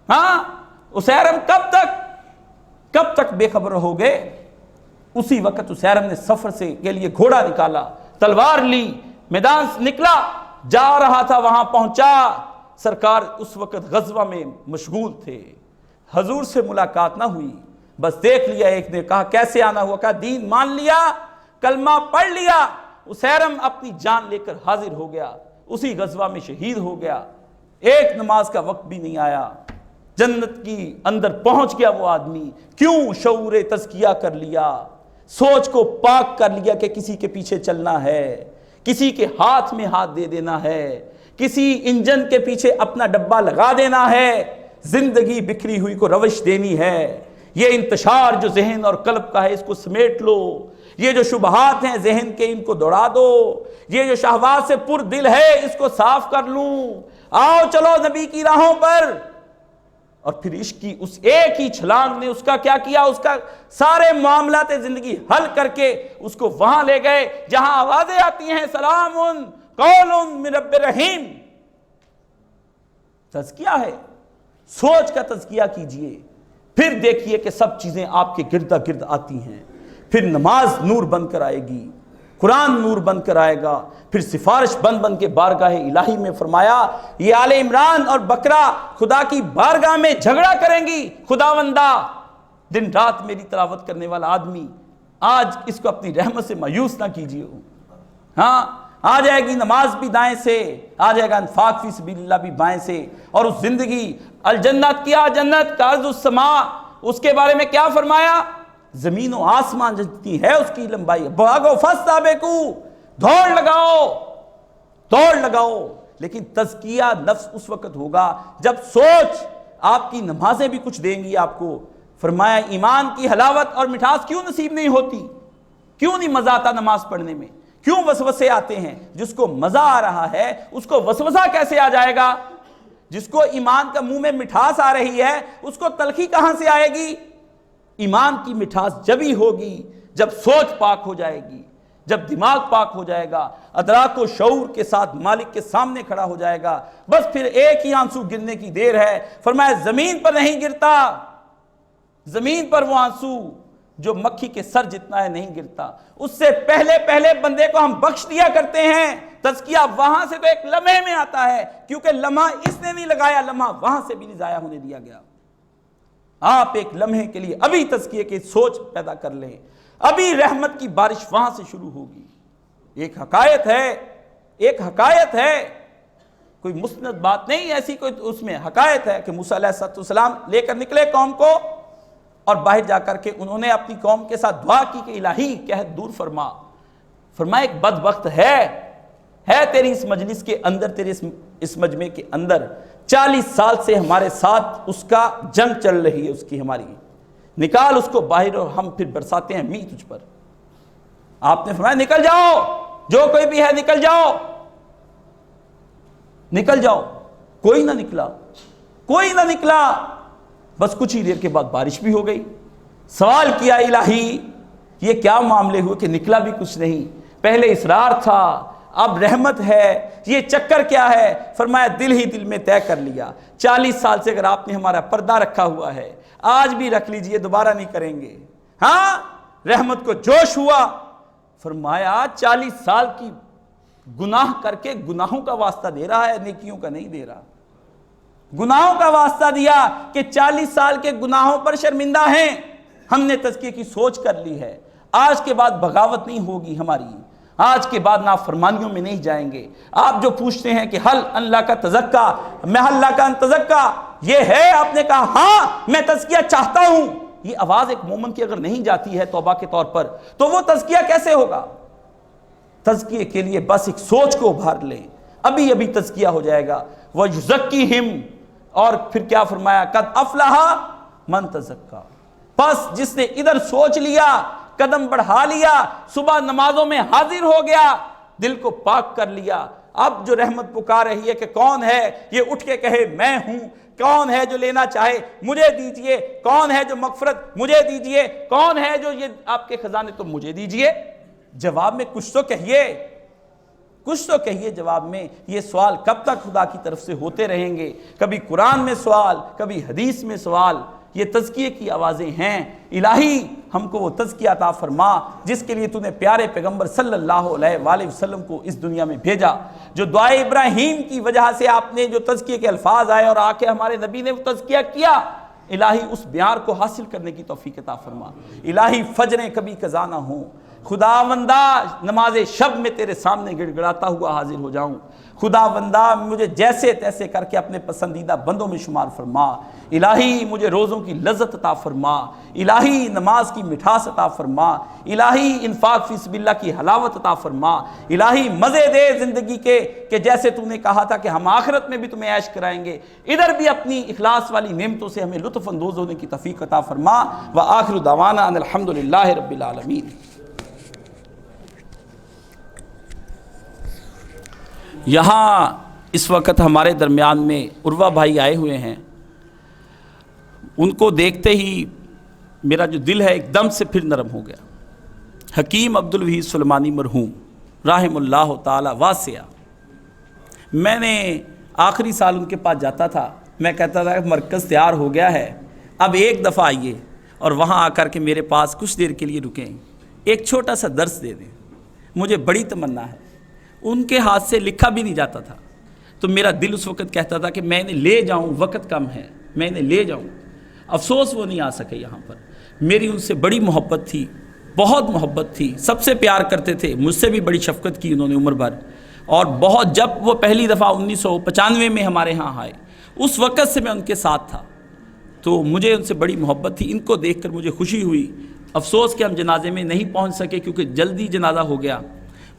ہاں اسیرم کب تک بے خبر رہو گے؟ اسی وقت اسیرم نے سفر سے کے لیے گھوڑا نکالا، تلوار لی، میدان سے نکلا، جا رہا تھا، وہاں پہنچا، سرکار اس وقت غزوہ میں مشغول تھے، حضور سے ملاقات نہ ہوئی، بس دیکھ لیا ایک نے، کہا کیسے آنا ہوا، کہا دین مان لیا، کلمہ پڑھ لیا۔ اسیرم اپنی جان لے کر حاضر ہو گیا، اسی غزوہ میں شہید ہو گیا، ایک نماز کا وقت بھی نہیں آیا، جنت کی اندر پہنچ گیا وہ آدمی۔ کیوں؟ شعور تزکیہ کر لیا، سوچ کو پاک کر لیا کہ کسی کے پیچھے چلنا ہے، کسی کے ہاتھ میں ہاتھ دے دینا ہے، کسی انجن کے پیچھے اپنا ڈبہ لگا دینا ہے، زندگی بکھری ہوئی کو روش دینی ہے۔ یہ انتشار جو ذہن اور قلب کا ہے اس کو سمیٹ لو، یہ جو شبہات ہیں ذہن کے ان کو دوڑا دو، یہ جو شہوات سے پر دل ہے اس کو صاف کر لوں، آؤ چلو نبی کی راہوں پر۔ اور پھر عشق کی اس ایک ہی چھلانگ نے اس کا کیا کیا، اس کا سارے معاملات زندگی حل کر کے اس کو وہاں لے گئے جہاں آوازیں آتی ہیں سلام قول من رب رحیم۔ تزکیہ ہے، سوچ کا تزکیہ کیجئے، پھر دیکھیے کہ سب چیزیں آپ کے گرد گرد آتی ہیں۔ پھر نماز نور بن کر آئے گی، قرآن نور بن کر آئے گا، پھر سفارش بن کے بارگاہ الہی میں فرمایا یہ آل عمران اور بقرہ خدا کی بارگاہ میں جھگڑا کریں گی، خداوندہ دن رات میری تلاوت کرنے والا آدمی آج اس کو اپنی رحمت سے مایوس نہ کیجیے۔ ہاں آ جائے گی نماز بھی دائیں سے، آ جائے گا انفاق فی سبیل اللہ بھی بائیں سے، اور اس زندگی الجنت کیا جنت کا عرض السماء، اس کے بارے میں کیا فرمایا؟ زمین و آسمان جتنی ہے اس کی لمبائی، بھاگو فاستبقو، دوڑ لگاؤ۔ لیکن تزکیہ نفس اس وقت ہوگا جب سوچ، آپ کی نمازیں بھی کچھ دیں گی آپ کو۔ فرمایا ایمان کی حلاوت اور مٹھاس کیوں نصیب نہیں ہوتی؟ کیوں نہیں مزہ آتا نماز پڑھنے میں؟ کیوں وسوسے آتے ہیں؟ جس کو مزہ آ رہا ہے اس کو وسوسہ کیسے آ جائے گا؟ جس کو ایمان کا منہ میں مٹھاس آ رہی ہے اس کو تلخی کہاں سے آئے گی؟ ایمان کی مٹھاس جب ہی ہوگی جب سوچ پاک ہو جائے گی، جب دماغ پاک ہو جائے گا، ادراک و شعور کے ساتھ مالک کے سامنے کھڑا ہو جائے گا، بس پھر ایک ہی آنسو گرنے کی دیر ہے۔ فرمایا زمین پر نہیں گرتا، زمین پر وہ آنسو جو مکھی کے سر جتنا ہے نہیں گرتا، اس سے پہلے بندے کو ہم بخش دیا کرتے ہیں۔ تزکیہ وہاں سے تو ایک لمحے میں آتا ہے، کیونکہ لمحہ اس نے نہیں لگایا، لمحہ وہاں سے بھی نہیں ضائع ہونے دیا گیا۔ آپ ایک لمحے کے لیے ابھی تزکیے کی سوچ پیدا کر لیں، ابھی رحمت کی بارش وہاں سے شروع ہوگی۔ ایک حقائق ہے، کوئی مسند بات نہیں، ایسی کوئی اس میں حقائق ہے کہ موسیٰ علیہ السلام لے کر نکلے قوم کو، اور باہر جا کر کے انہوں نے اپنی قوم کے ساتھ دعا کی کہ الہی قحط دور فرمایا ایک بدبخت ہے تیری اس مجلس کے اندر، تیرے اس مجمع کے اندر 40 سال سے ہمارے ساتھ اس کا جنگ چل رہی ہے، اس کی ہماری، نکال اس کو باہر اور ہم پھر برساتے ہیں می تجھ پر۔ آپ نے فرمایا نکل جاؤ، جو کوئی بھی ہے نکل جاؤ۔ کوئی نہ نکلا، بس کچھ ہی دیر کے بعد بارش بھی ہو گئی۔ سوال کیا الہی یہ کیا معاملے ہوئے کہ نکلا بھی کچھ نہیں؟ پہلے اصرار تھا، اب رحمت ہے، یہ چکر کیا ہے؟ فرمایا دل ہی دل میں طے کر لیا، 40 سال سے اگر آپ نے ہمارا پردہ رکھا ہوا ہے، آج بھی رکھ لیجئے، دوبارہ نہیں کریں گے۔ ہاں رحمت کو جوش ہوا، فرمایا 40 سال کی گناہ کر کے گناہوں کا واسطہ دے رہا ہے، نیکیوں کا نہیں دے رہا۔ گناہوں کا واسطہ دیا کہ 40 سال کے گناہوں پر شرمندہ ہیں، ہم نے تزکیے کی سوچ کر لی ہے، آج کے بعد بغاوت نہیں ہوگی ہماری، آج کے بعد نافرمانیوں میں نہیں جائیں گے۔ آپ جو پوچھتے ہیں کہ حل اللہ کا تزکا میں اللہ کا تزکا یہ ہے، آپ نے کہا ہاں میں تزکیہ چاہتا ہوں، یہ آواز ایک مومن کی اگر نہیں جاتی ہے توبہ کے طور پر تو وہ تزکیہ کیسے ہوگا؟ تزکیے کے لیے بس ایک سوچ کو ابھار لیں، ابھی تزکیہ ہو جائے گا۔ وَيُزَكِّهِمْ، اور پھر کیا فرمایا؟ قَدْ أَفْلَحَ مَنْ تَزَكَّى، پس جس نے ادھر سوچ لیا، قدم بڑھا لیا، صبح نمازوں میں حاضر ہو گیا، دل کو پاک کر لیا، اب جو رحمت پکار رہی ہے کہ کون ہے یہ اٹھ کے کہے میں ہوں، کون ہے جو لینا چاہے مجھے دیجئے، کون ہے جو مغفرت مجھے دیجئے، کون ہے جو یہ آپ کے خزانے تو مجھے دیجئے۔ جواب میں کچھ تو کہیے جواب میں۔ یہ سوال کب تک خدا کی طرف سے ہوتے رہیں گے؟ کبھی قرآن میں سوال، کبھی حدیث میں سوال، یہ تزکیے کی آوازیں ہیں۔ الہی ہم کو وہ تزکیہ عطا فرما جس کے لیے تو نے پیارے پیغمبر صلی اللہ علیہ وآلہ وسلم کو اس دنیا میں بھیجا، جو دعائے ابراہیم کی وجہ سے آپ نے جو تزکیے کے الفاظ آئے اور آ کے ہمارے نبی نے وہ تزکیہ کیا، الہی اس بیار کو حاصل کرنے کی توفیق عطا فرما۔ الہی فجریں کبھی قضا نہ ہوں، خداوندہ نماز شب میں تیرے سامنے گڑ گڑاتا ہوا حاضر ہو جاؤں، خداوندہ مجھے جیسے تیسے کر کے اپنے پسندیدہ بندوں میں شمار فرما۔ الہی مجھے روزوں کی لذت عطا فرما، الہی نماز کی مٹھاس عطا فرما، الہی انفاق فی سبیل اللہ کی حلاوت عطا فرما، الہی مزے دے زندگی کے کہ جیسے تو نے کہا تھا کہ ہم آخرت میں بھی تمہیں عیش کرائیں گے، ادھر بھی اپنی اخلاص والی نعمتوں سے ہمیں لطف اندوز ہونے کی توفیق عطا فرما۔ وآخر دعوانا ان الحمدللہ رب العالمین۔ یہاں اس وقت ہمارے درمیان میں عروہ بھائی آئے ہوئے ہیں، ان کو دیکھتے ہی میرا جو دل ہے ایک دم سے پھر نرم ہو گیا۔ حکیم عبدالوحید سلیمانی مرحوم رحم اللہ تعالی واسعہ، میں نے آخری سال ان کے پاس جاتا تھا، میں کہتا تھا کہ مرکز تیار ہو گیا ہے، اب ایک دفعہ آئیے اور وہاں آ کر کے میرے پاس کچھ دیر کے لیے رکیں، ایک چھوٹا سا درس دے دیں، مجھے بڑی تمنا ہے۔ ان کے ہاتھ سے لکھا بھی نہیں جاتا تھا، تو میرا دل اس وقت کہتا تھا کہ میں انہیں لے جاؤں، وقت کم ہے، میں انہیں لے جاؤں۔ افسوس وہ نہیں آ سکے یہاں پر۔ میری ان سے بڑی محبت تھی، بہت محبت تھی، سب سے پیار کرتے تھے، مجھ سے بھی بڑی شفقت کی انہوں نے عمر بھر، اور بہت جب وہ پہلی دفعہ 1995 میں ہمارے ہاں آئے اس وقت سے میں ان کے ساتھ تھا، تو مجھے ان سے بڑی محبت تھی۔ ان کو دیکھ کر مجھے خوشی ہوئی۔ افسوس کہ ہم جنازے میں نہیں پہنچ سکے کیونکہ جلدی جنازہ ہو گیا۔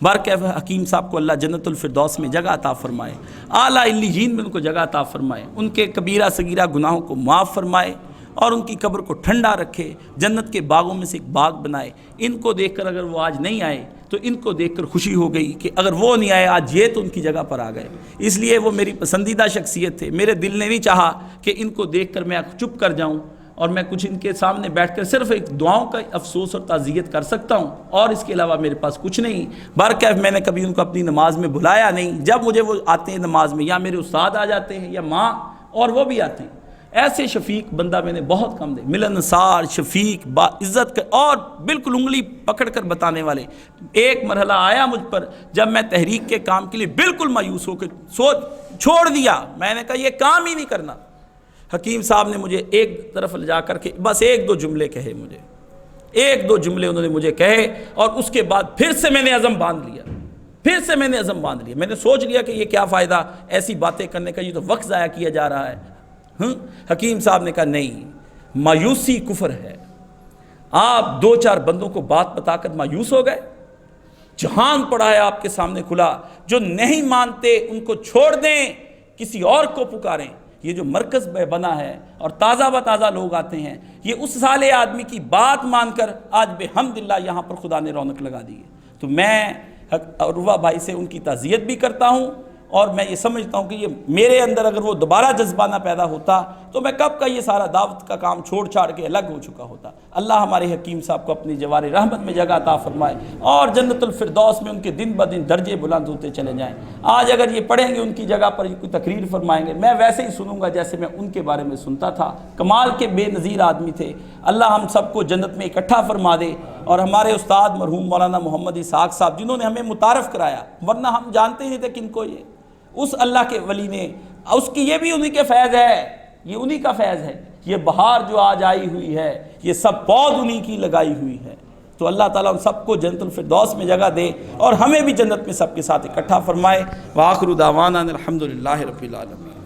بارکیف حکیم صاحب کو اللہ جنت الفردوس میں جگہ عطا فرمائے، اعلیٰ علیین میں ان کو جگہ عطا فرمائے، ان کے کبیرہ صغیرہ گناہوں کو معاف فرمائے اور ان کی قبر کو ٹھنڈا رکھے، جنت کے باغوں میں سے ایک باغ بنائے۔ ان کو دیکھ کر اگر وہ آج نہیں آئے تو ان کو دیکھ کر خوشی ہو گئی کہ اگر وہ نہیں آئے آج یہ تو ان کی جگہ پر آ گئے، اس لیے وہ میری پسندیدہ شخصیت تھے۔ میرے دل نے نہیں چاہا کہ ان کو دیکھ کر میں چپ کر جاؤں اور میں کچھ ان کے سامنے بیٹھ کر صرف ایک دعاؤں کا افسوس اور تعزیت کر سکتا ہوں، اور اس کے علاوہ میرے پاس کچھ نہیں۔ بارکیف میں نے کبھی ان کو اپنی نماز میں بلایا نہیں، جب مجھے وہ آتے ہیں نماز میں، یا میرے استاد آ جاتے ہیں یا ماں، اور وہ بھی آتے ہیں۔ ایسے شفیق بندہ میں نے بہت کم دے، ملنسار، شفیق، با عزت اور بالکل انگلی پکڑ کر بتانے والے۔ ایک مرحلہ آیا مجھ پر جب میں تحریک کے کام کے لیے بالکل مایوس ہو کے چھوڑ دیا، میں نے کہا یہ کام ہی نہیں کرنا۔ حکیم صاحب نے مجھے ایک طرف لے جا کر کے بس ایک دو جملے کہے، مجھے ایک دو جملے انہوں نے مجھے کہے، اور اس کے بعد پھر سے میں نے عزم باندھ لیا، میں نے سوچ لیا کہ یہ کیا فائدہ ایسی باتیں کرنے کا، یہ تو وقت ضائع کیا جا رہا ہے۔ حکیم صاحب نے کہا نہیں، مایوسی کفر ہے۔ آپ دو چار بندوں کو بات بتا کر مایوس ہو گئے، جہان پڑا ہے آپ کے سامنے کھلا، جو نہیں مانتے ان کو چھوڑ دیں، کسی اور کو پکاریں۔ یہ جو مرکز بنا ہے اور تازہ بتازہ لوگ آتے ہیں، یہ اس سالے آدمی کی بات مان کر آج بحمدللہ یہاں پر خدا نے رونق لگا دی ہے۔ تو میں عروہ بھائی سے ان کی تعزیت بھی کرتا ہوں، اور میں یہ سمجھتا ہوں کہ یہ میرے اندر اگر وہ دوبارہ جذبہ نہ پیدا ہوتا تو میں کب کا یہ سارا دعوت کا کام چھوڑ چھاڑ کے الگ ہو چکا ہوتا۔ اللہ ہمارے حکیم صاحب کو اپنی جوار رحمت میں جگہ عطا فرمائے اور جنت الفردوس میں ان کے دن بدن درجے بلند ہوتے چلے جائیں۔ آج اگر یہ پڑھیں گے ان کی جگہ پر کوئی تقریر فرمائیں گے، میں ویسے ہی سنوں گا جیسے میں ان کے بارے میں سنتا تھا۔ کمال کے بے نظیر آدمی تھے۔ اللہ ہم سب کو جنت میں اکٹھا فرما دے، اور ہمارے استاد مرحوم مولانا محمد اسحاق صاحب جنہوں نے ہمیں متعارف کرایا، ورنہ ہم جانتے ہی نہیں تھے کن کو، یہ اس اللہ کے ولی نے، اس کی یہ بھی انہی کے فیض ہے، یہ انہی کا فیض ہے۔ یہ بہار جو آج آئی ہوئی ہے، یہ سب پود انہی کی لگائی ہوئی ہے۔ تو اللہ تعالیٰ ان سب کو جنت الفردوس میں جگہ دے اور ہمیں بھی جنت میں سب کے ساتھ اکٹھا فرمائے۔ وآخر دعوانا الحمدللہ رب العالمین۔